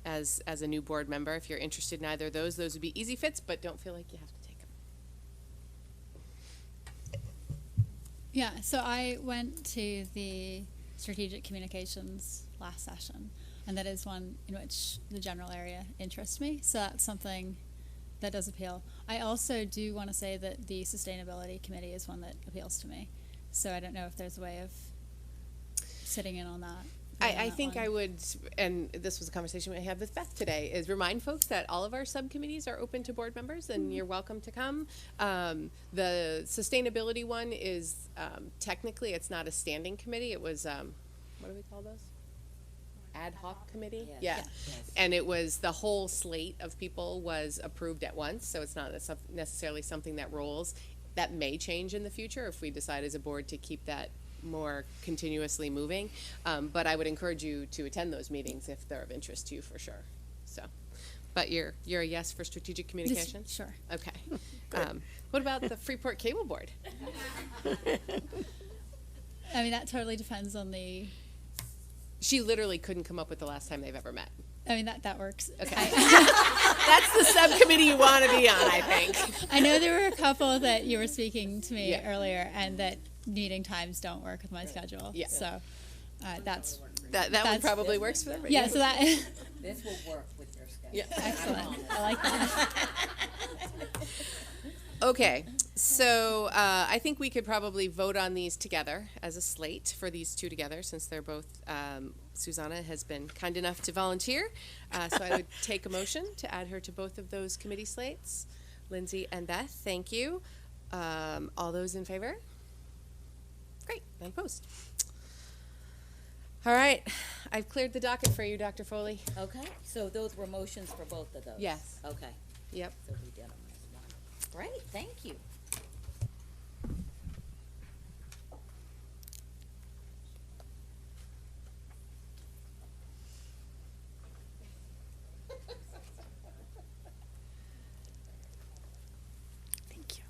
as a new board member, if you're interested in either of those would be easy fits, but don't feel like you have to take them. Yeah, so I went to the strategic communications last session, and that is one in which the general area interests me, so that's something that does appeal. I also do want to say that the sustainability committee is one that appeals to me, so I don't know if there's a way of sitting in on that. I think I would, and this was a conversation we had with Beth today, is remind folks that all of our subcommittees are open to board members, and you're welcome to come. The sustainability one is technically it's not a standing committee. It was what do we call those? Ad hoc committee. Yes. Yeah, and it was the whole slate of people was approved at once, so it's not necessarily something that rolls. That may change in the future if we decide as a board to keep that more continuously moving, but I would encourage you to attend those meetings if they're of interest to you, for sure. So, but you're a yes for strategic communications? Sure. Okay. What about the Freeport Cable Board? I mean, that totally depends on the... She literally couldn't come up with the last time they've ever met. I mean, that works. Okay. That's the subcommittee you want to be on, I think. I know there were a couple that you were speaking to me earlier, and that meeting times don't work with my schedule. Yeah. So that's that one probably works for everybody. Yeah. So that This will work with your schedule. Yeah. Excellent. I like that. Okay, so I think we could probably vote on these together as a slate for these two together, since they're both, Susanna has been kind enough to volunteer. So I would take a motion to add her to both of those committee slates. Lindsay and Beth, thank you. All those in favor? Great, none opposed. All right, I've cleared the docket for you, Dr. Foley. Okay, so those were motions for both of those? Yes. Okay, Yep. so we did them as one. Great, thank you. Thank you.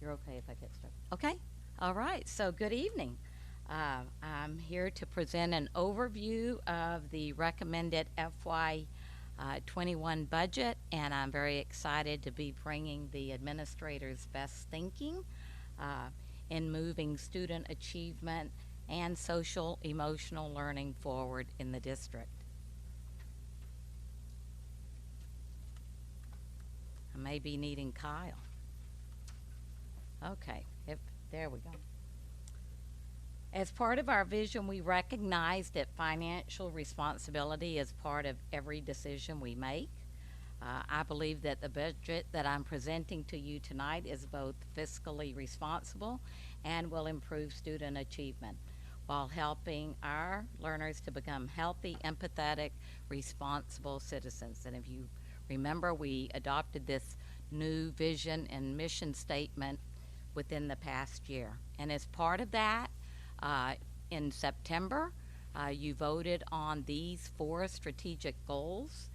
You're okay if I get started? Okay, all right, so good evening. I'm here to present an overview of the recommended FY 21 budget, and I'm very excited to be bringing the administrator's best thinking in moving student achievement and social emotional learning forward in the district. I may be needing Kyle. Okay, there we go. As part of our vision, we recognize that financial responsibility is part of every decision we make. I believe that the budget that I'm presenting to you tonight is both fiscally responsible and will improve student achievement while helping our learners to become healthy, empathetic, responsible citizens. And if you remember, we adopted this new vision and mission statement within the past year. And as part of that, in September, you voted on these 4 strategic goals,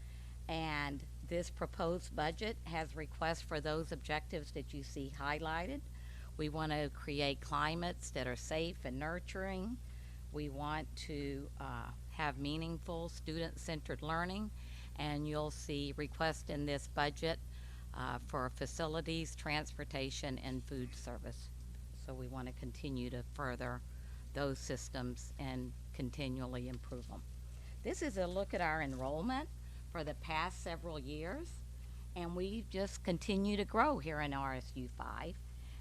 and This proposed budget has requests for those objectives that you see highlighted. We want to create climates that are safe and nurturing. We want to have meaningful student-centered learning, and you'll see requests in this budget for facilities, transportation, and food service. So we want to continue to further those systems and continually improve them. This is a look at our enrollment for the past several years, and we just continue to grow here in RSU 5.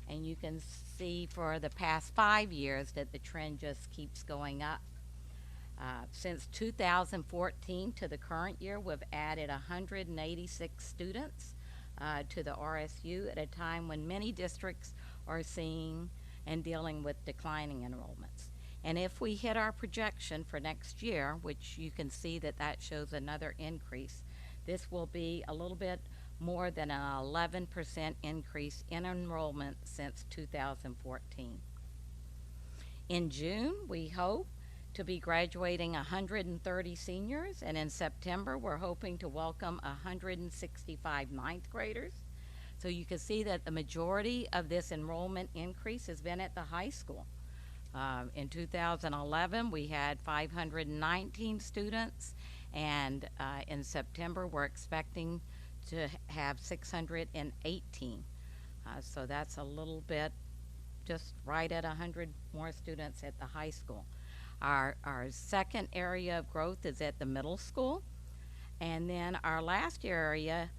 And you can see for the past 5 years that the trend just keeps going up. Since 2014 to the current year, we've added 186 students to the RSU at a time when many districts are seeing and dealing with declining enrollments. And if we hit our projection for next year, which you can see that that shows another increase, this will be a little bit more than an 11% increase in enrollment since 2014. In June, we hope to be graduating 130 seniors, and in September, we're hoping to welcome 165 ninth graders. So you can see that the majority of this enrollment increase has been at the high school. In 2011, we had 519 students, and in September, we're expecting to have 618. So that's a little bit, just right at 100 more students at the high school. Our second area of growth is at the middle school, and then our last area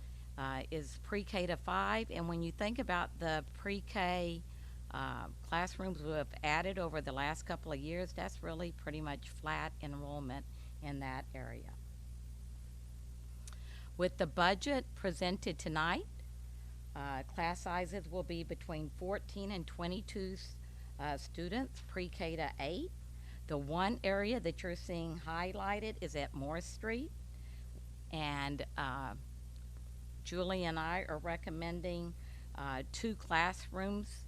is pre-K to 5. And when you think about the pre-K classrooms we have added over the last couple of years, that's really pretty much flat enrollment in that area. With the budget presented tonight, class sizes will be between 14 and 22 students, pre-K to 8. The one area that you're seeing highlighted is at Morris Street, and Julie and I are recommending 2 classrooms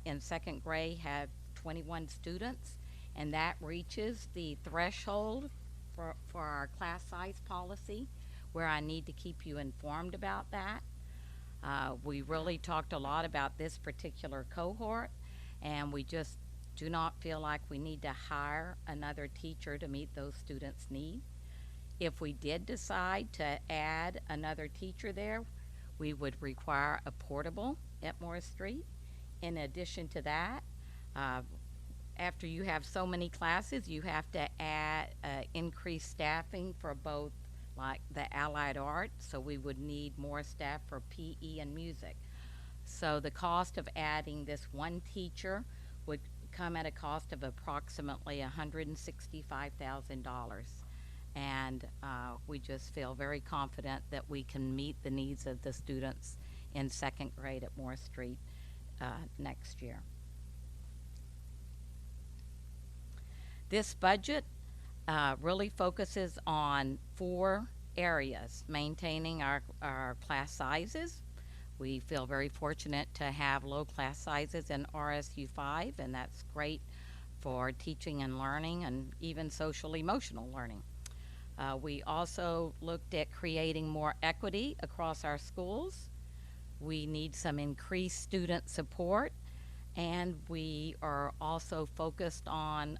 in second grade have 21 students, and that reaches the threshold for our class size policy, where I need to keep you informed about that. We really talked a lot about this particular cohort, and we just do not feel like we need to hire another teacher to meet those students' needs. If we did decide to add another teacher there, we would require a portable at Morris Street. In addition to that, after you have so many classes, you have to add increased staffing for both, like the allied arts, so we would need more staff for PE and music. So the cost of adding this one teacher would come at a cost of approximately $165,000. And we just feel very confident that we can meet the needs of the students in second grade at Morris Street next year. This budget really focuses on 4 areas: maintaining our class sizes. We feel very fortunate to have low class sizes in RSU 5, and that's great for teaching and learning and even social emotional learning. We also looked at creating more equity across our schools. We need some increased student support, and we are also focused on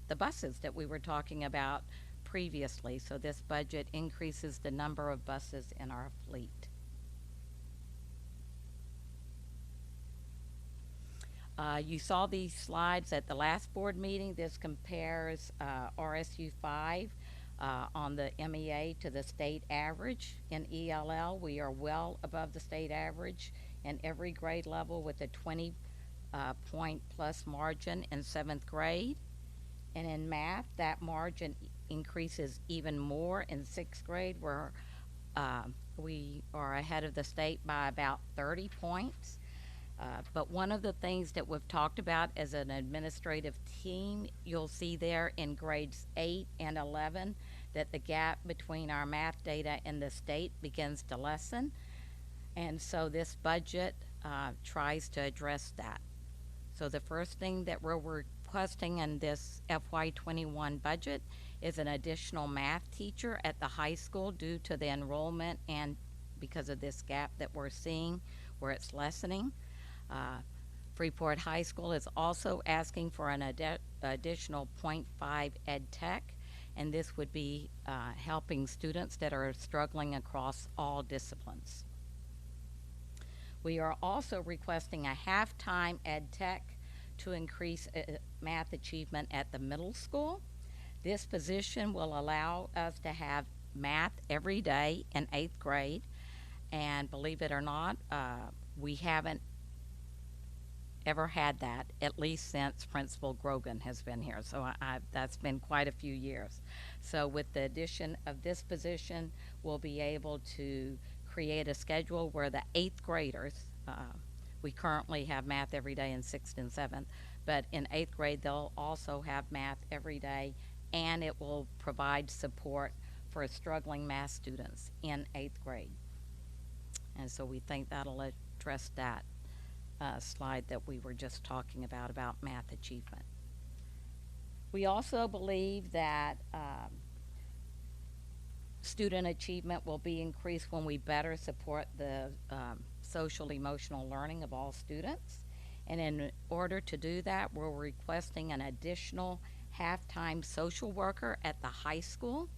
the buses that we were talking about previously. So this budget increases the number of buses in our fleet. You saw these slides at the last board meeting. This compares RSU 5 on the MEA to the state average. In ELL, we are well above the state average in every grade level, with a 20 point plus margin in 7th grade. And in math, that margin increases even more in 6th grade, where we are ahead of the state by about 30 points. But one of the things that we've talked about as an administrative team, you'll see there in grades 8 and 11 that the gap between our math data and the state begins to lessen. And so this budget tries to address that. So the first thing that we're requesting in this FY21 budget is an additional math teacher at the high school due to the enrollment and because of this gap that we're seeing where it's lessening. Freeport High School is also asking for an additional 0.5 ed tech, and this would be helping students that are struggling across all disciplines. We are also requesting a half-time ed tech to increase math achievement at the middle school. This position will allow us to have math every day in 8th grade, and believe it or not, we haven't ever had that, at least since Principal Grogan has been here. So that's been quite a few years. So with the addition of this position, we'll be able to create a schedule where the 8th graders, we currently have math every day in 6th and 7th, but in 8th grade they'll also have math every day, and it will provide support for struggling math students in 8th grade. And so we think that'll address that slide that we were just talking about math achievement. We also believe that student achievement will be increased when we better support the social emotional learning of all students. And in order to do that, we're requesting an additional half-time social worker at the high school.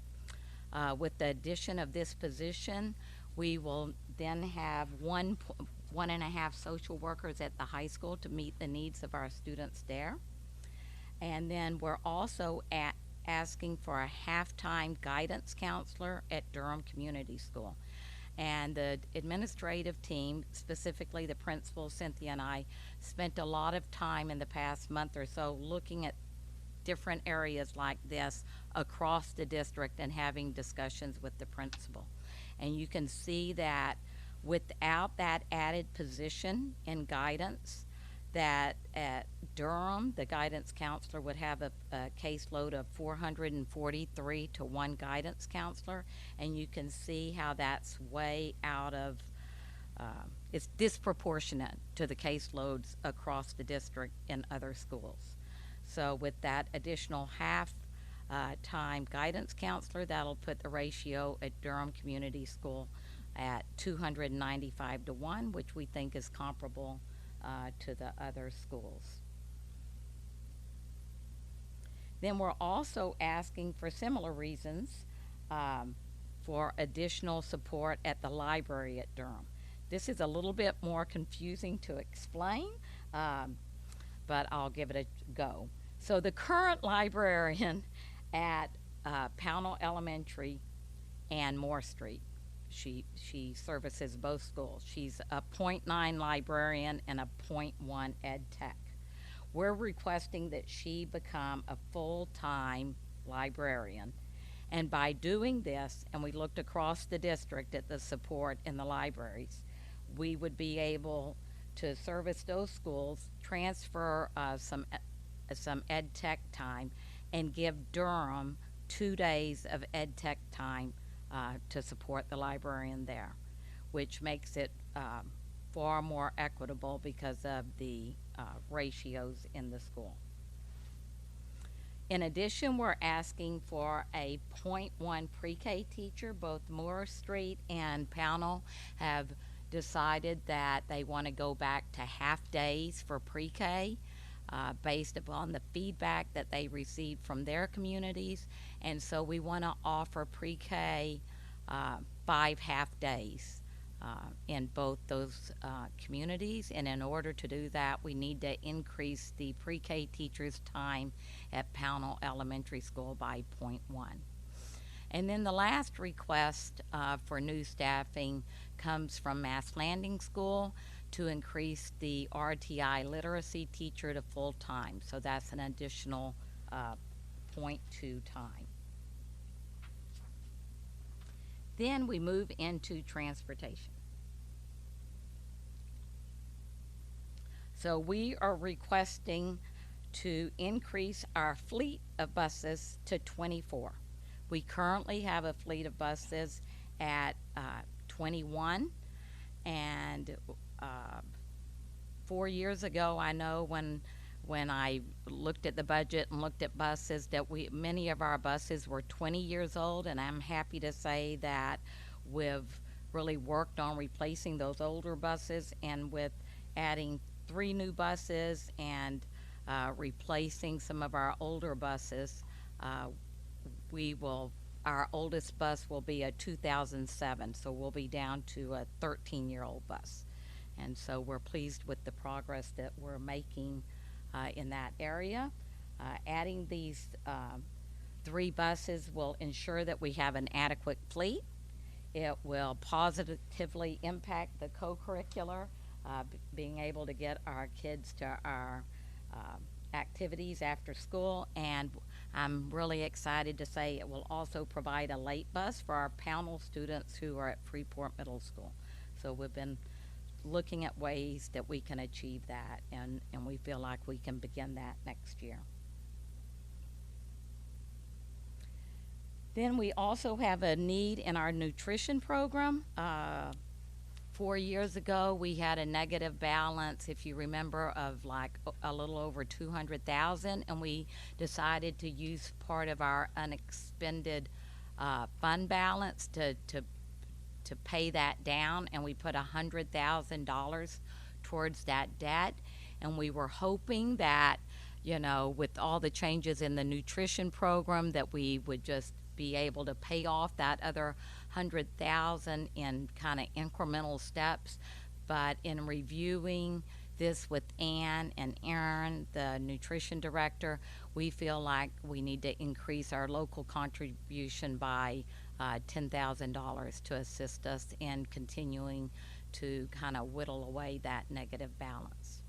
With the addition of this position, we will then have 1.5 social workers at the high school to meet the needs of our students there. And then we're also asking for a half-time guidance counselor at Durham Community School. And the administrative team, specifically the principal, Cynthia, and I, spent a lot of time in the past month or so looking at different areas like this across the district and having discussions with the principal. And you can see that without that added position in guidance, that at Durham, the guidance counselor would have a caseload of 443 to one guidance counselor, and you can see how that's way out of, it's disproportionate to the caseloads across the district in other schools. So with that additional half-time guidance counselor, that'll put the ratio at Durham Community School at 295 to 1, which we think is comparable to the other schools. Then we're also asking for similar reasons for additional support at the library at Durham. This is a little bit more confusing to explain, but I'll give it a go. So the current librarian at Pownell Elementary and Moore Street, she services both schools. She's a .9 librarian and a .1 ed tech. We're requesting that she become a full-time librarian. And by doing this, and we looked across the district at the support in the libraries, we would be able to service those schools, transfer some ed tech time, and give Durham 2 days of ed tech time to support the librarian there, which makes it far more equitable because of the ratios in the school. In addition, we're asking for a .1 pre-K teacher. Both Moore Street and Pownell have decided that they want to go back to half days for pre-K based upon the feedback that they received from their communities. And so we want to offer pre-K 5 half days in both those communities. And in order to do that, we need to increase the pre-K teachers' time at Pownell Elementary School by .1. And then the last request for new staffing comes from Mass Landing School to increase the RTI literacy teacher to full-time. So that's an additional .2 time. Then we move into transportation. So we are requesting to increase our fleet of buses to 24. We currently have a fleet of buses at 21, and 4 years ago, I know when I looked at the budget and looked at buses, that many of our buses were 20 years old, and I'm happy to say that we've really worked on replacing those older buses, and with adding 3 new buses and replacing some of our older buses, our oldest bus will be a 2007, so we'll be down to a 13-year-old bus. And so we're pleased with the progress that we're making in that area. Adding these 3 buses will ensure that we have an adequate fleet. It will positively impact the co-curricular, being able to get our kids to our activities after school, and I'm really excited to say it will also provide a late bus for our Pownell students who are at Freeport Middle School. So we've been looking at ways that we can achieve that, and we feel like we can begin that next year. Then we also have a need in our nutrition program. 4 years ago, we had a negative balance, if you remember, of like a little over $200,000, and we decided to use part of our unexpended fund balance to pay that down, and we put $100,000 towards that debt. And we were hoping that, you know, with all the changes in the nutrition program, that we would just be able to pay off that other $100,000 in kind of incremental steps. But in reviewing this with Ann and Aaron, the nutrition director, we feel like we need to increase our local contribution by $10,000 to assist us in continuing to kind of whittle away that negative balance.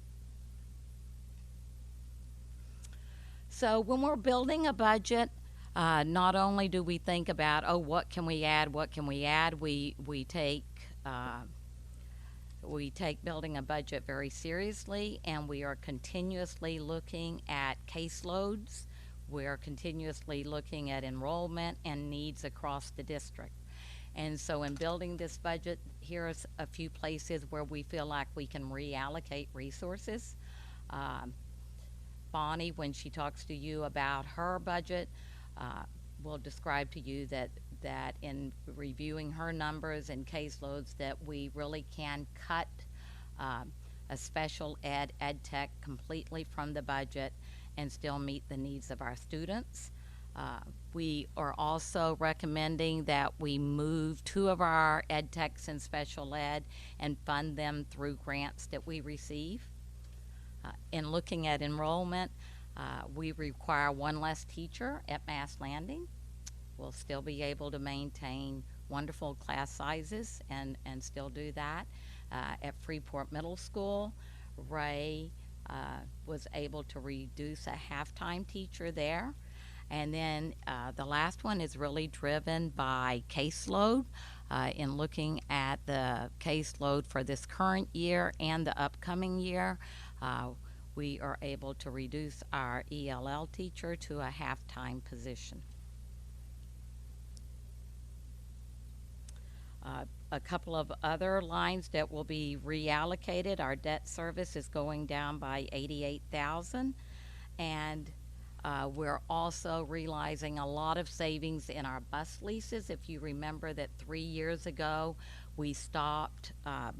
So when we're building a budget, not only do we think about, oh, what can we add, we take building a budget very seriously, and we are continuously looking at caseloads. We are continuously looking at enrollment and needs across the district. And so in building this budget, here's a few places where we feel like we can reallocate resources. Bonnie, when she talks to you about her budget, will describe to you that in reviewing her numbers and caseloads, that we really can cut a special ed tech completely from the budget and still meet the needs of our students. We are also recommending that we move 2 of our ed techs in special ed and fund them through grants that we receive. In looking at enrollment, we require 1 less teacher at Mass Landing. We'll still be able to maintain wonderful class sizes and still do that. At Freeport Middle School, Ray was able to reduce a half-time teacher there. And then the last one is really driven by caseload. In looking at the caseload for this current year and the upcoming year, we are able to reduce our ELL teacher to a half-time position. A couple of other lines that will be reallocated. Our debt service is going down by $88,000, and we're also realizing a lot of savings in our bus leases. If you remember that 3 years ago, we stopped,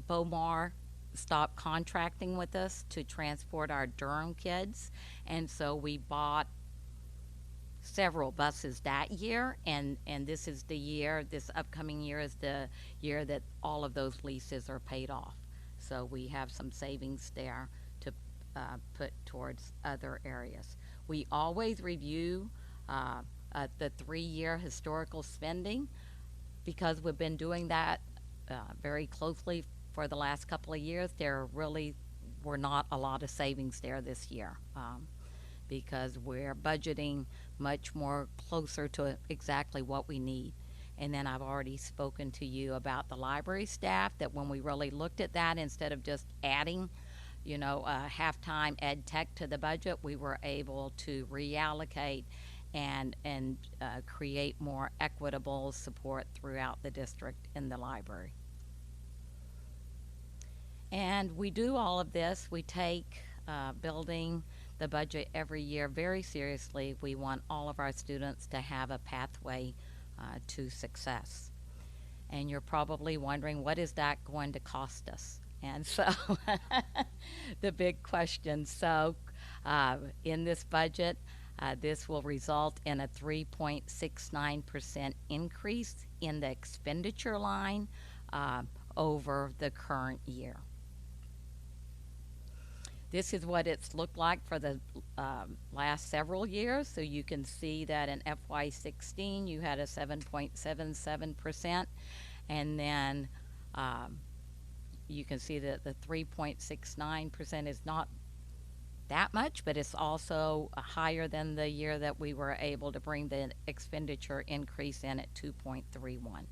Bomar stopped contracting with us to transport our Durham kids, and so we bought several buses that year, and this is the year, this upcoming year is the year that all of those leases are paid off. So we have some savings there to put towards other areas. We always review the 3-year historical spending, because we've been doing that very closely for the last couple of years. There really were not a lot of savings there this year, because we're budgeting much more closer to exactly what we need. And then I've already spoken to you about the library staff, that when we really looked at that, instead of just adding, you know, a half-time ed tech to the budget, we were able to reallocate and create more equitable support throughout the district in the library. And we do all of this. We take building the budget every year very seriously. We want all of our students to have a pathway to success. And you're probably wondering, what is that going to cost us? And so the big question. So in this budget, this will result in a 3.69% increase in the expenditure line over the current year. This is what it's looked like for the last several years. So you can see that in FY16 you had a 7.77%, and then you can see that the 3.69% is not that much, but it's also higher than the year that we were able to bring the expenditure increase in at 2.31.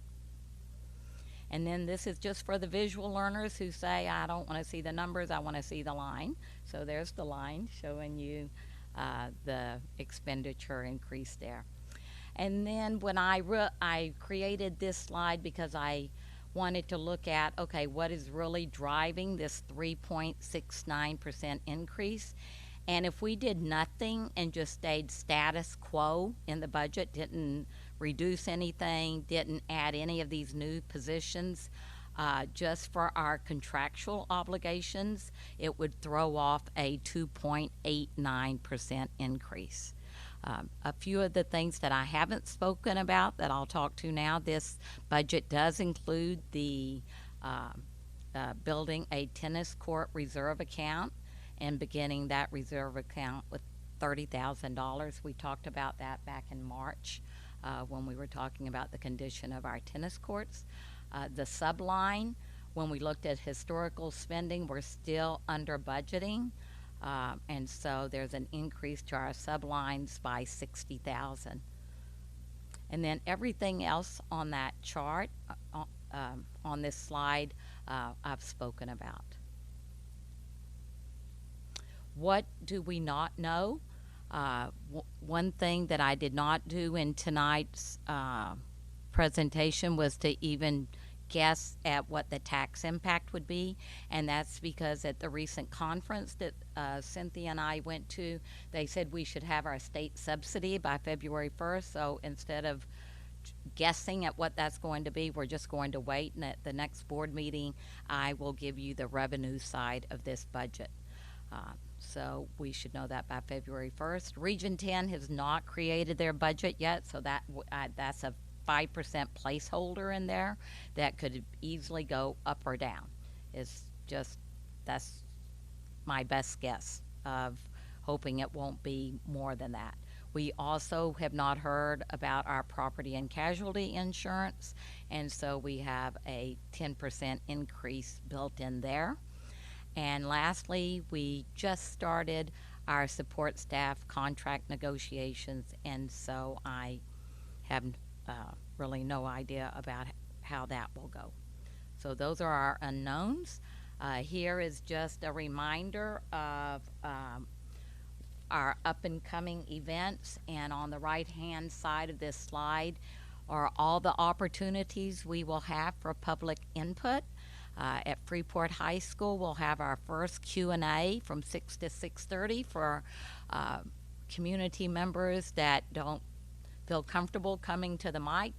And then this is just for the visual learners who say, I don't want to see the numbers, I want to see the line. So there's the line showing you the expenditure increase there. And then when I created this slide because I wanted to look at, okay, what is really driving this 3.69% increase? And if we did nothing and just stayed status quo in the budget, didn't reduce anything, didn't add any of these new positions, just for our contractual obligations, it would throw off a 2.89% increase. A few of the things that I haven't spoken about that I'll talk to now, this budget does include the building a tennis court reserve account and beginning that reserve account with $30,000. We talked about that back in March when we were talking about the condition of our tennis courts. The subline, when we looked at historical spending, we're still under budgeting. And so there's an increase to our sublines by $60,000. And then everything else on that chart, on this slide, I've spoken about. What do we not know? One thing that I did not do in tonight's presentation was to even guess at what the tax impact would be, and that's because at the recent conference that Cynthia and I went to, they said we should have our state subsidy by February 1st, so instead of guessing at what that's going to be, we're just going to wait, and at the next board meeting I will give you the revenue side of this budget. So we should know that by February 1st. Region 10 has not created their budget yet, so that's a 5% placeholder in there that could easily go up or down. It's just, that's my best guess of hoping it won't be more than that. We also have not heard about our property and casualty insurance, and so we have a 10% increase built in there. And lastly, we just started our support staff contract negotiations, and so I have really no idea about how that will go. So those are our unknowns. Here is just a reminder of our up and coming events, and on the right hand side of this slide are all the opportunities we will have for public input. At Freeport High School, we'll have our first Q&A from 6 to 6:30 for community members that don't feel comfortable coming to the mic.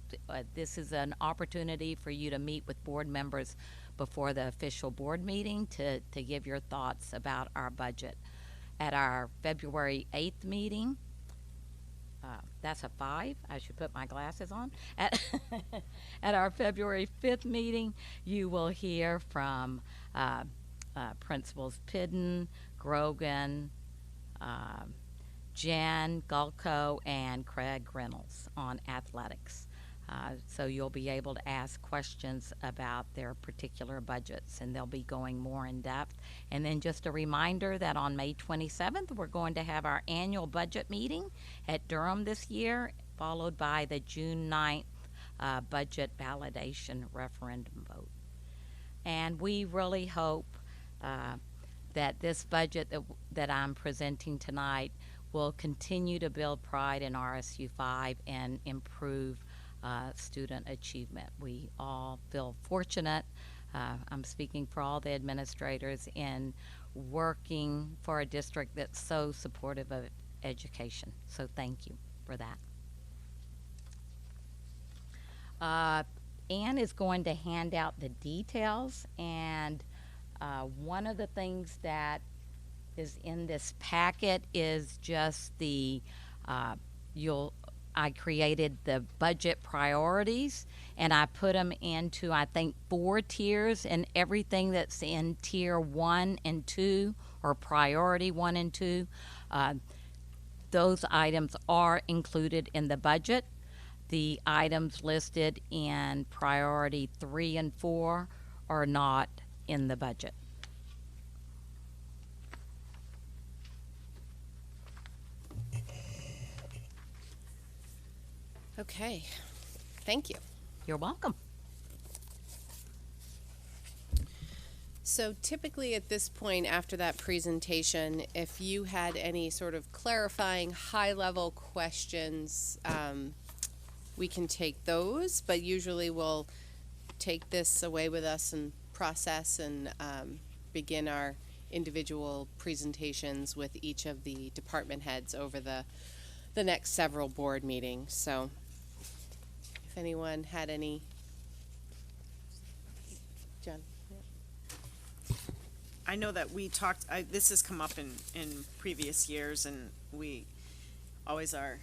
This is an opportunity for you to meet with board members before the official board meeting to give your thoughts about our budget. At our February 8th meeting, that's a 5. I should put my glasses on. At our February 5th meeting, you will hear from Principals Pidden, Grogan, Jan Gulko, and Craig Reynolds on athletics. So you'll be able to ask questions about their particular budgets, and they'll be going more in depth. And then just a reminder that on May 27th, we're going to have our annual budget meeting at Durham this year, followed by the June 9th budget validation referendum vote. And we really hope that this budget that I'm presenting tonight will continue to build pride in RSU 5 and improve student achievement. We all feel fortunate, I'm speaking for all the administrators, in working for a district that's so supportive of education. So thank you for that. Anne is going to hand out the details, and one of the things that is in this packet is just the I created the budget priorities, and I put them into, I think, 4 tiers, and everything that's in tier 1 and 2, or priority 1 and 2, those items are included in the budget. The items listed in priority 3 and 4 are not in the budget. Okay, thank you. You're welcome. So typically at this point after that presentation, if you had any sort of clarifying high-level questions, we can take those, but usually we'll take this away with us and process and begin our individual presentations with each of the department heads over the next several board meetings. So if anyone had any, John. I know that we talked, this has come up in previous years, and we always are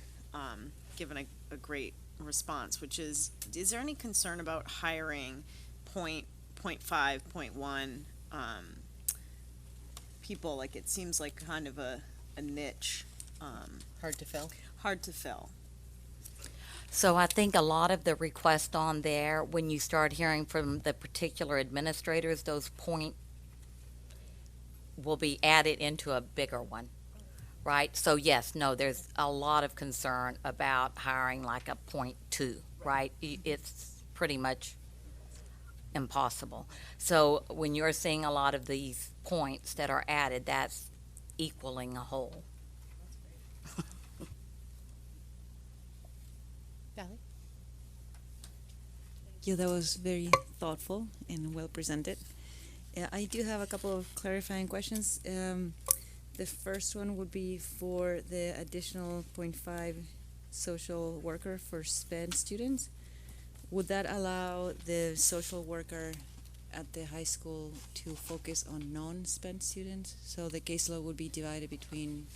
given a great response, which is there any concern about hiring 0.5, 0.1 people? Like, it seems like kind of a niche. Hard to fill? Hard to fill. So I think a lot of the requests on there, when you start hearing from the particular administrators, those point will be added into a bigger one, right? So yes, no, there's a lot of concern about hiring like a 0.2, right? It's pretty much impossible. So when you're seeing a lot of these points that are added, that's equaling a whole. Valerie? Yeah, that was very thoughtful and well presented. I do have a couple of clarifying questions. The first one would be for the additional 0.5 social worker for SPED students. Would that allow the social worker at the high school to focus on non-SPED students? So the caseload would be divided between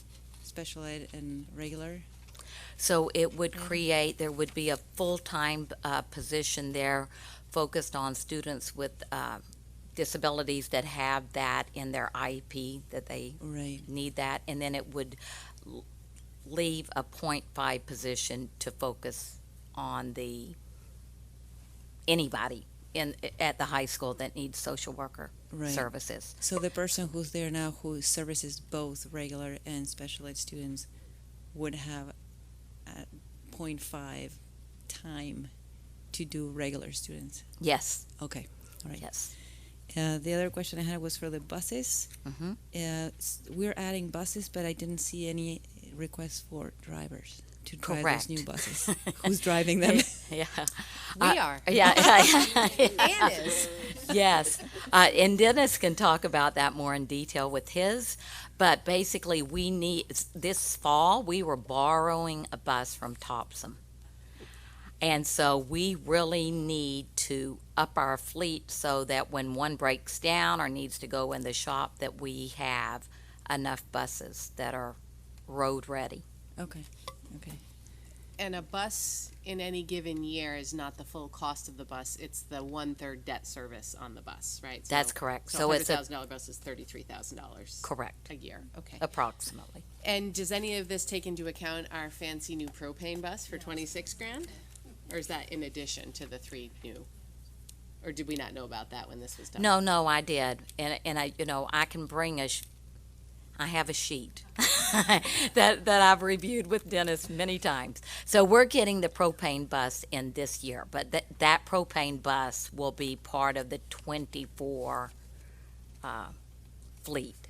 special ed and regular? So it would create, there would be a full-time position there focused on students with disabilities that have that in their IEP, that they need that, and then it would leave a 0.5 position to focus on anybody at the high school that needs social worker services. So the person who's there now who services both regular and special ed students would have 0.5 time to do regular students? Yes. Okay. All right. Yes. The other question I had was for the buses. We're adding buses, but I didn't see any requests for drivers to drive those new buses. Who's driving them? Yeah. We are. Yeah. Ann is. Yes. And Dennis can talk about that more in detail with his. But basically, this fall, we were borrowing a bus from Topsom. And so we really need to up our fleet so that when one breaks down or needs to go in the shop, that we have enough buses that are road ready. Okay. And a bus in any given year is not the full cost of the bus. It's the 1/3 debt service on the bus, right? So, That's correct. So it's a $100,000 bus is $33,000. Correct. A year. Okay. Approximately. And does any of this take into account our fancy new propane bus for $26,000? Or is that in addition to the 3 new? Or did we not know about that when this was done? No, I did. And I can bring I have a sheet that I've reviewed with Dennis many times. So we're getting the propane bus in this year, but that propane bus will be part of the 24 fleet.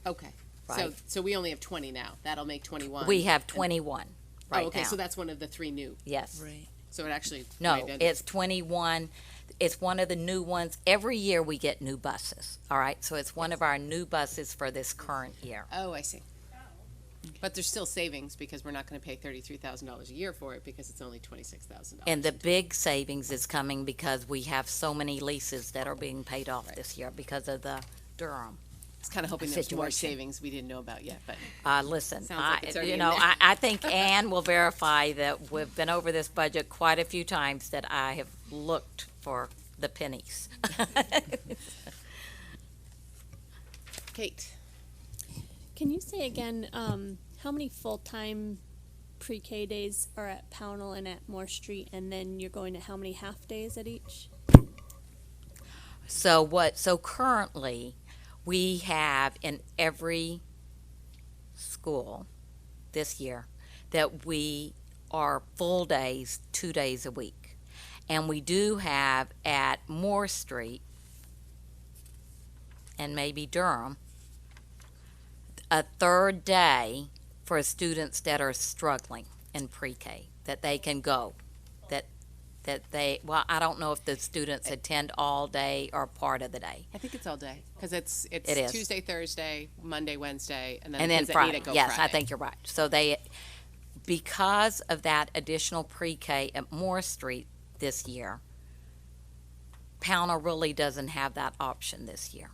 Okay. Right. So we only have 20 now. That'll make 21. We have 21 right now. Okay, so that's one of the 3 new. Yes. Right. So it actually No, it's 21. It's one of the new ones. Every year we get new buses, all right? So it's one of our new buses for this current year. Oh, I see. But there's still savings because we're not going to pay $33,000 a year for it because it's only $26,000. And the big savings is coming because we have so many leases that are being paid off this year because of the Durham. It's kind of hoping there's more situation. savings we didn't know about yet, but Listen, Sounds like it's already you in know, there. I think Ann will verify that we've been over this budget quite a few times that I have looked for the pennies. Kate. Can you say again how many full-time pre-K days are at Pownell and at Moore Street, and then you're going to how many half days at each? So currently, we have in every school this year that we are full days, 2 days a week. And we do have at Moore Street and maybe Durham a third day for students that are struggling in pre-K, that they can go. Well, I don't know if the students attend all day or part of the day. I think it's all day because it's It is. Tuesday, Thursday, Monday, Wednesday, and then And the then kids that Friday. need it go Yes, Friday. I think you're right. So because of that additional pre-K at Moore Street this year, Pownell really doesn't have that option this year.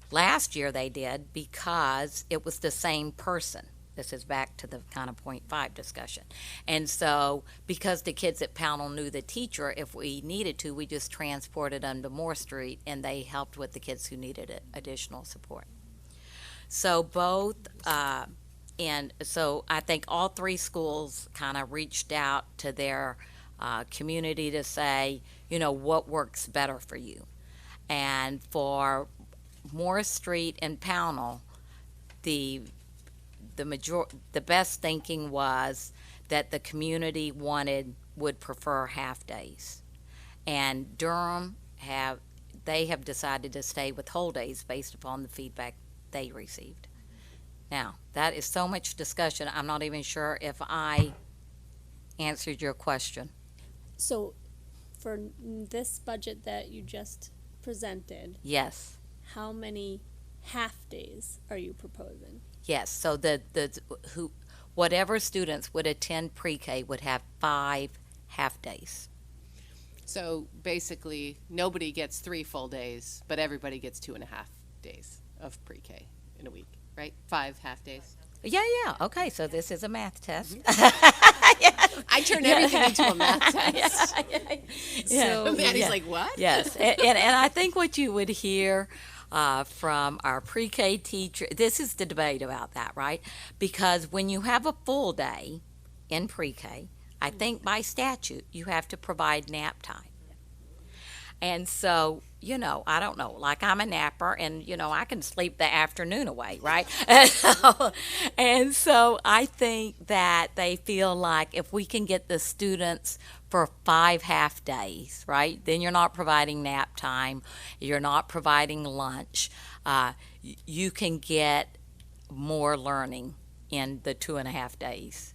Last year they did because it was the same person. This is back to the kind of 0.5 discussion. And so because the kids at Pownell knew the teacher, if we needed to, we just transported them to Moore Street and they helped with the kids who needed additional support. So and so I think all three schools kind of reached out to their community to say, you know, what works better for you. And for Moore Street and Pownell, the best thinking was that the community would prefer half days, and Durham have decided to stay with whole days based upon the feedback they received. Now that is so much discussion. I'm not even sure if I answered your question. So, for this budget that you just presented, Yes. how many half days are you proposing? Yes, so whatever students would attend pre-K would have 5 half days. So basically, nobody gets 3 full days, but everybody gets 2.5 days of pre-K in a week, right? 5 half days. Yeah, okay, so this is a math test. I turn everything into a math test. So, Maddie's like, what? Yes, and I think what you would hear from our pre-K teacher, this is the debate about that, right? Because when you have a full day in pre-K, I think by statute, you have to provide nap time. And so, you know, I don't know, like I'm a napper and, you know, I can sleep the afternoon away, right? And so I think that they feel like if we can get the students for 5 half days, right, then you're not providing nap time, you're not providing lunch, you can get more learning in the 2.5 days.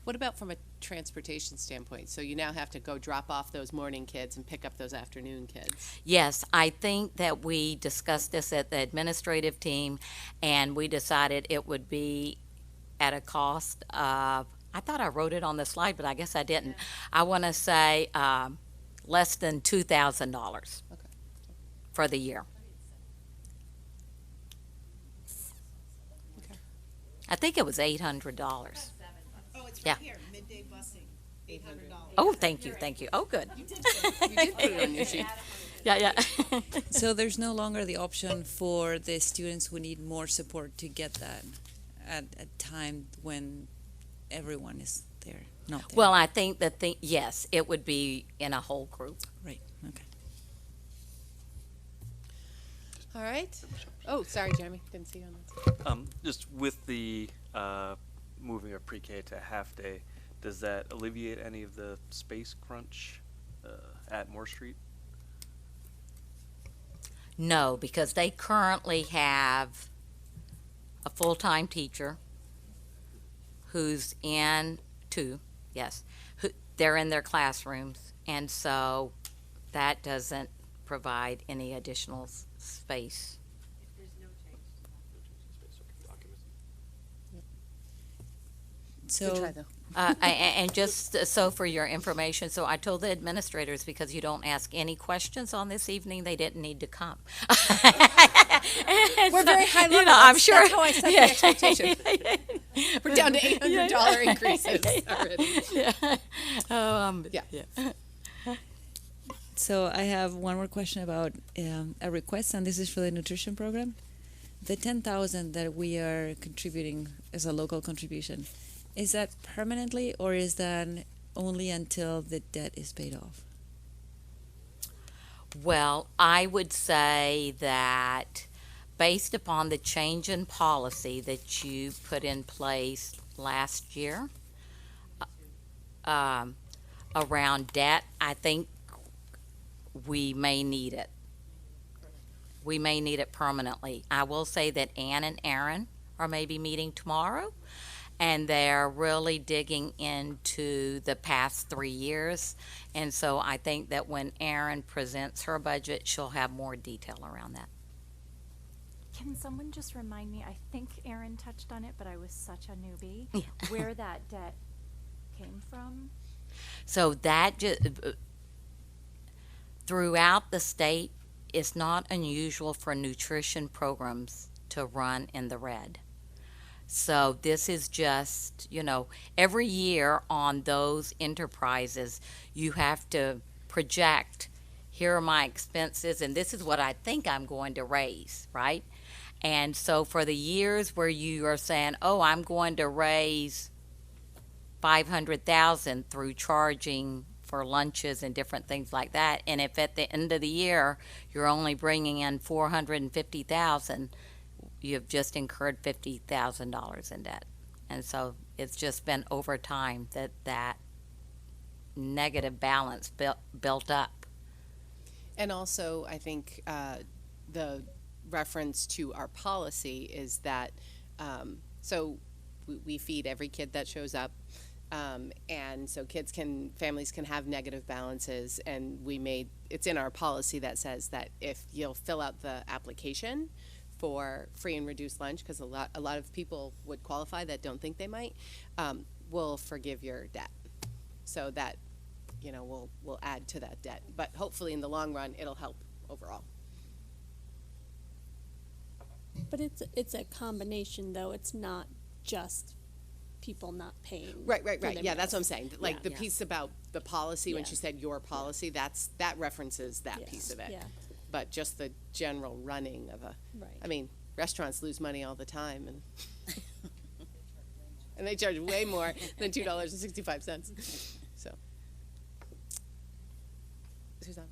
What about from a transportation standpoint? So you now have to go drop off those morning kids and pick up those afternoon kids. Yes, I think that we discussed this at the administrative team, and we decided it would be at a cost of, I thought I wrote it on the slide, but I guess I didn't. I want to say less than $2,000 for the year. I think it was $800. Oh, it's Yeah. here, midday busing, $800. Oh, thank you. Oh, good. You did put it on your sheet. Yeah. So there's no longer the option for the students who need more support to get that at a time when everyone is there, not there. Well, I think that yes, it would be in a whole group. Right, okay. All right. Oh, sorry, Jeremy. Didn't see you on that. Just with the moving of pre-K to half day, does that alleviate any of the space crunch at Moore Street? No, because they currently have a full-time teacher who's in they're in their classrooms, and so that doesn't provide any additional space. So, Good try, though. And just so for your information, so I told the administrators, because you don't ask any questions on this evening, they didn't need to come. We're very high level. You know, I'm That's- sure. That's how I set the expectation. We're down to $800 increases already. Yeah. so I have one more question about a request, and this is for the nutrition program. The 10,000 that we are contributing as a local contribution, is that permanently, or is that only until the debt is paid off? Well, I would say that based upon the change in policy that you put in place last year around debt, I think we may need it. We may need it permanently. I will say that Ann and Aaron are maybe meeting tomorrow, and they're really digging into the past 3 years. And so I think that when Erin presents her budget, she'll have more detail around that. Can someone just remind me, I think Erin touched on it, but I was such a newbie, Yeah. where that debt came from? So that throughout the state, it's not unusual for nutrition programs to run in the red. So this is just, every year on those enterprises, you have to project, here are my expenses, and this is what I think I'm going to raise, right? And so for the years where you are saying, oh, I'm going to raise 500,000 through charging for lunches and different things like that, and if at the end of the year you're only bringing in 450,000, you've just incurred $50,000 in debt. And so it's just been over time that negative balance built up. And also, I think the reference to our policy is that, so we feed every kid that shows up. And so families can have negative balances, and it's in our policy that says that if you'll fill out the application for free and reduced lunch, because a lot of people would qualify that don't think they might, we'll forgive your debt. So that, we'll add to that debt. But hopefully in the long run, it'll help overall. But it's a combination, though. It's not just people not paying. Right. for their Yeah, that's what I'm meals. saying. Like the piece about the policy, when Yeah. she said your policy, that references that piece of it. Yeah. But just the general running of Right. I mean, restaurants lose money all the time, and and they charge way more than $2.65. So, Suzanne.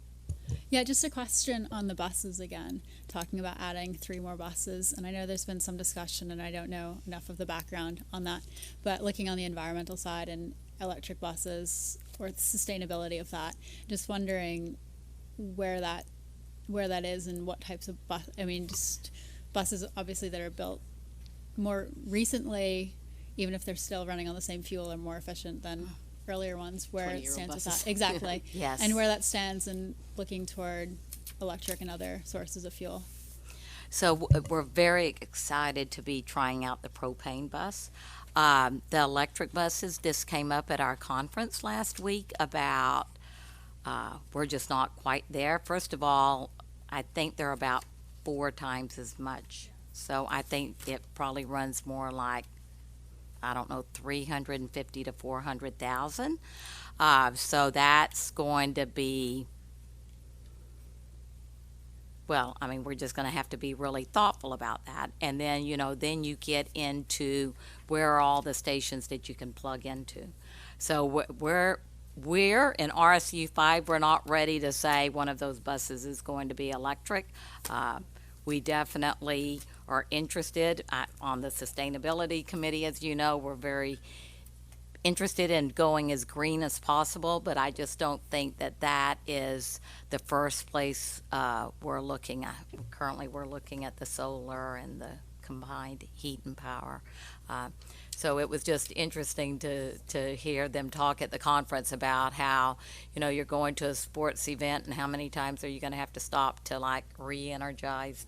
Yeah, just a question on the buses again, talking about adding 3 more buses. And I know there's been some discussion, and I don't know enough of the background on that. But looking on the environmental side and electric buses, or the sustainability of that, just wondering where that is and what types of just buses obviously that are built more recently, even if they're still running on the same fuel, are more efficient than earlier ones, where it 20-year-old stands with buses. that. Exactly. Yes. And where that stands and looking toward electric and other sources of fuel. So we're very excited to be trying out the propane bus. The electric buses, this came up at our conference last week about, we're just not quite there. First of all, I think they're about 4 times as much. So I think it probably runs more like, I don't know, 350 to 400,000. So that's going to be, well, I mean, we're just going to have to be really thoughtful about that. And then, then you get into where are all the stations that you can plug into. So we're in RSU 5, we're not ready to say one of those buses is going to be electric. We definitely are interested on the sustainability committee. As you know, we're very interested in going as green as possible, but I just don't think that is the first place we're looking at. Currently, we're looking at the solar and the combined heat and power. So it was just interesting to hear them talk at the conference about how, you're going to a sports event and how many times are you going to have to stop to like re-energize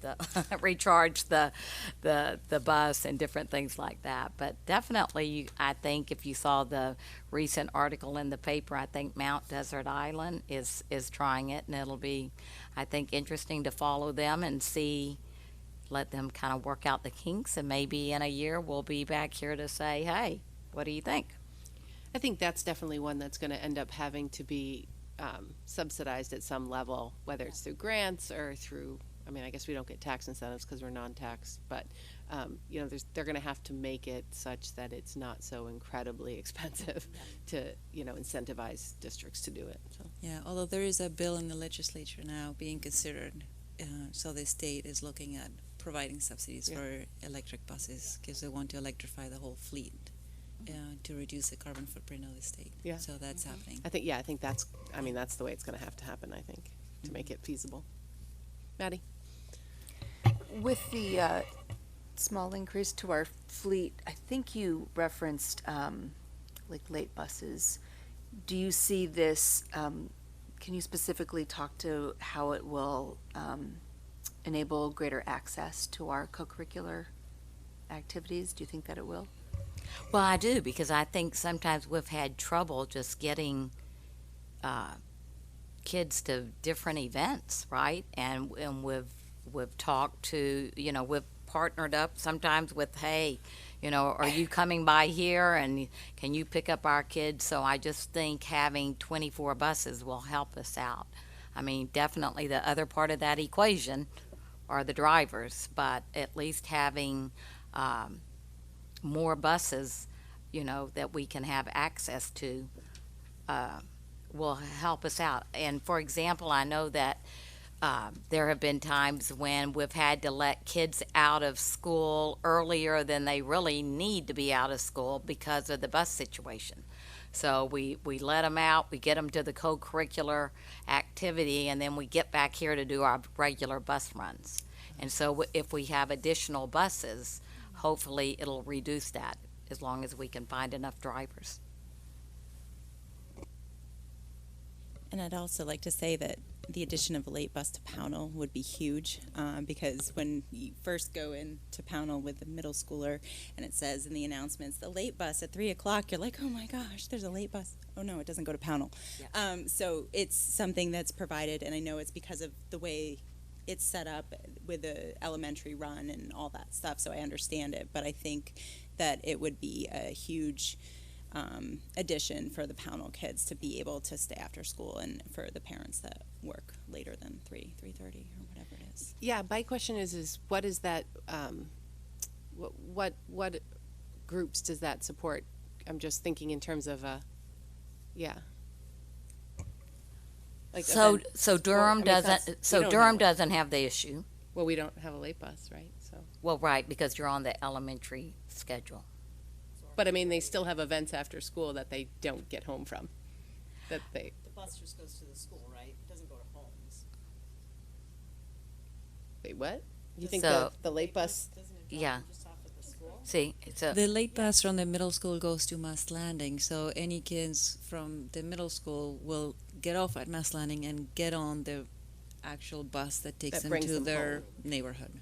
recharge the bus and different things like that. But definitely, I think if you saw the recent article in the paper, I think Mount Desert Island is trying it, and it'll be, I think, interesting to follow them and let them kind of work out the kinks, and maybe in a year we'll be back here to say, hey, what do you think? I think that's definitely one that's going to end up having to be subsidized at some level, whether it's through grants or through, I guess we don't get tax incentives because we're non-tax, but they're going to have to make it such that it's not so incredibly expensive to incentivize districts to do it. So. Yeah, although there is a bill in the legislature now being considered, so the state is looking at providing subsidies for electric buses because they want to electrify the whole fleet to reduce the carbon footprint of the state. Yeah. So that's happening. I think that's the way it's going to have to happen, I think, to make it feasible. Maddie? With the small increase to our fleet, I think you referenced like late buses. Do you see this, can you specifically talk to how it will enable greater access to our co-curricular activities? Do you think that it will? Well, I do, because I think sometimes we've had trouble just getting kids to different events, right? And we've talked to, we've partnered up sometimes with, hey, are you coming by here and can you pick up our kids? So I just think having 24 buses will help us out. Definitely the other part of that equation are the drivers, but at least having more buses, that we can have access to will help us out. And for example, I know that there have been times when we've had to let kids out of school earlier than they really need to be out of school because of the bus situation. So we let them out, we get them to the co-curricular activity, and then we get back here to do our regular bus runs. And so if we have additional buses, hopefully it'll reduce that as long as we can find enough drivers. And I'd also like to say that the addition of a late bus to Pownell would be huge because when you first go into Pownell with the middle schooler and it says in the announcements, the late bus at 3 o'clock, you're like, oh my gosh, there's a late bus. Oh no, it doesn't go to Pownell. Yeah. So it's something that's provided, and I know it's because of the way it's set up with the elementary run and all that stuff, so I understand it, but I think that it would be a huge addition for the Pownell kids to be able to stay after school, and for the parents that work later than 3:30 or whatever it is. Yeah, my question is what is that, what groups does that support? I'm just thinking in terms of, like so Durham Durham doesn't have the issue. Well, we don't have a late bus, right? So. Well, right, because you're on the elementary schedule. But they still have events after school that they don't get home from. The bus just goes to the school, right? It doesn't go to homes. Wait, what? You think So- the late bus? Yeah. Just off at the school? See, so The late bus from the middle school goes to Mass Landing, so any kids from the middle school will get off at Mass Landing and get on the actual bus that takes That them brings to them their home. neighborhood.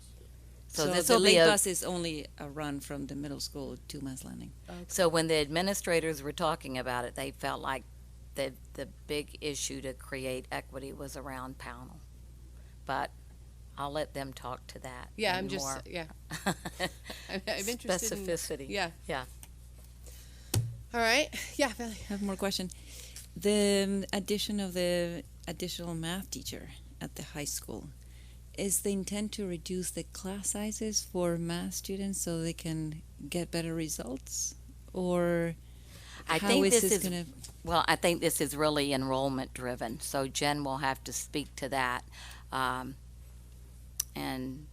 So So this the will be late a- bus is only a run from the middle school to Mass Landing. So when the administrators were talking about it, they felt like the big issue to create equity was around Pownell. But I'll let them talk to that. Yeah, in I'm just more I'm interested in specificity. Yeah. Yeah. All right. Yeah, Valerie. I have more question. The addition of the additional math teacher at the high school, is the intent to reduce the class sizes for math students so they can get better results? Or I how think is this is gonna... well. I think this is really enrollment driven. So Jen will have to speak to that, and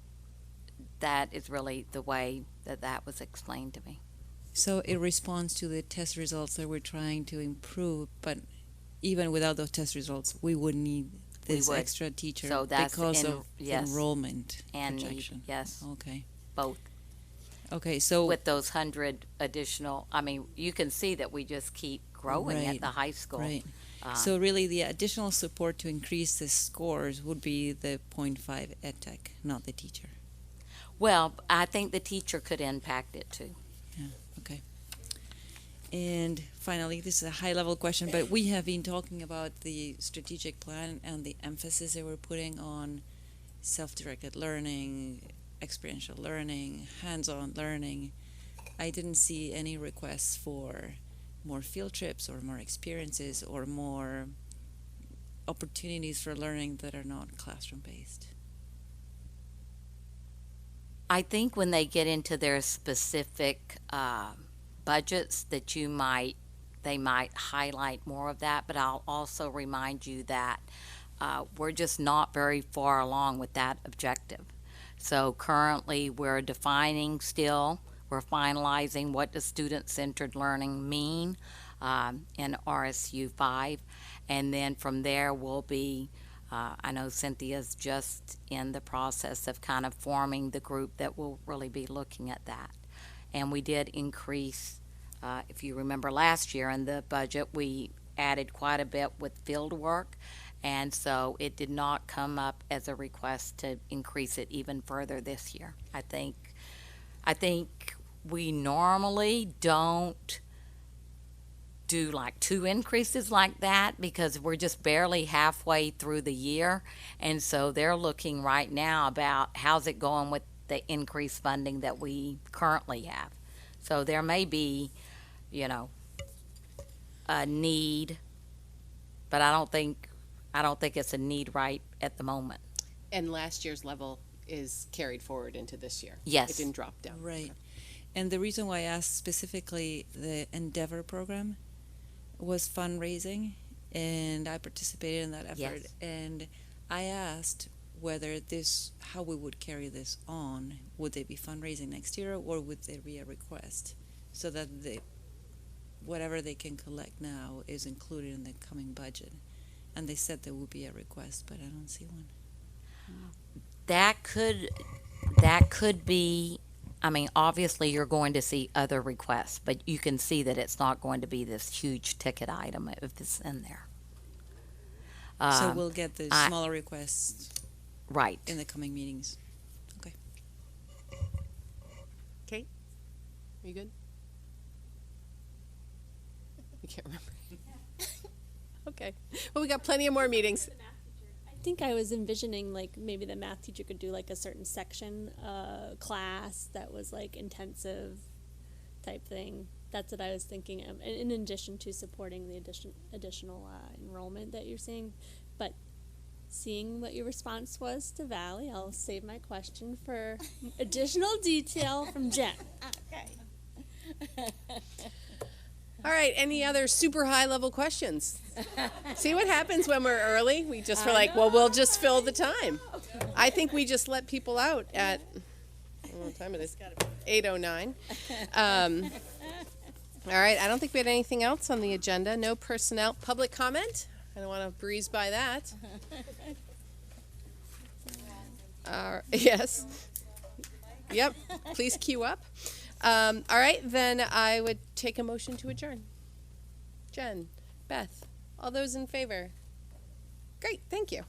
that is really the way that was explained to me. So it responds to the test results that we're trying to improve, but even without those test results, we would need this would. extra teacher So that's because in- of yes. enrollment And need- projection. yes. Okay. Both. Okay, so with those 100 additional, I mean, you can see that we just keep growing at Right, the high school. right. Uh, So really, the additional support to increase the scores would be the 0.5 ed tech, not the teacher. Well, I think the teacher could impact it too. Yeah, okay. And finally, this is a high-level question, but we have been talking about the strategic plan and the emphasis that we're putting on self-directed learning, experiential learning, hands-on learning. I didn't see any requests for more field trips or more experiences or more opportunities for learning that are not classroom-based. I think when they get into their specific budgets that they might highlight more of that, but I'll also remind you that we're just not very far along with that objective. So currently we're defining still, we're finalizing what does student-centered learning mean in RSU 5, and then from there we'll be I know Cynthia's just in the process of kind of forming the group that will really be looking at that. And we did increase, if you remember last year in the budget, we added quite a bit with field work. And so it did not come up as a request to increase it even further this year. I think we normally don't do like 2 increases like that because we're just barely halfway through the year, and so they're looking right now about how's it going with the increased funding that we currently have. So there may be, a need, but I don't think it's a need right at the moment. And last year's level is carried forward into this year. Yes. It didn't drop down. Right. And the reason why I asked specifically the Endeavor program was fundraising, and I participated in that effort. Yes. And I asked whether how we would carry this on. Would they be fundraising next year, or would there be a request so that whatever they can collect now is included in the coming budget? And they said there would be a request, but I don't see one. That could be, I mean, obviously you're going to see other requests, but you can see that it's not going to be this huge ticket item if it's in there. So we'll get the smaller requests right in the coming meetings. Okay. Kate, are you good? You can't remember. Okay. Well, we got plenty of more meetings. I think I was envisioning like maybe the math teacher could do like a certain section class that was like intensive type thing. That's what I was thinking of, in addition to supporting the additional enrollment that you're seeing. But seeing what your response was to Valley, I'll save my question for additional detail from Jen. Okay. All right, any other super high level questions? See what happens when we're early? We just were like, well, we'll just fill the time. I think we just let people out at, I don't know what time it is, 8:09. All right, I don't think we had anything else on the agenda. No personnel. Public comment? I don't want to breeze by that. Yes. Yep, please queue up. All right, then I would take a motion to adjourn. Jen, Beth, all those in favor? Great, thank you.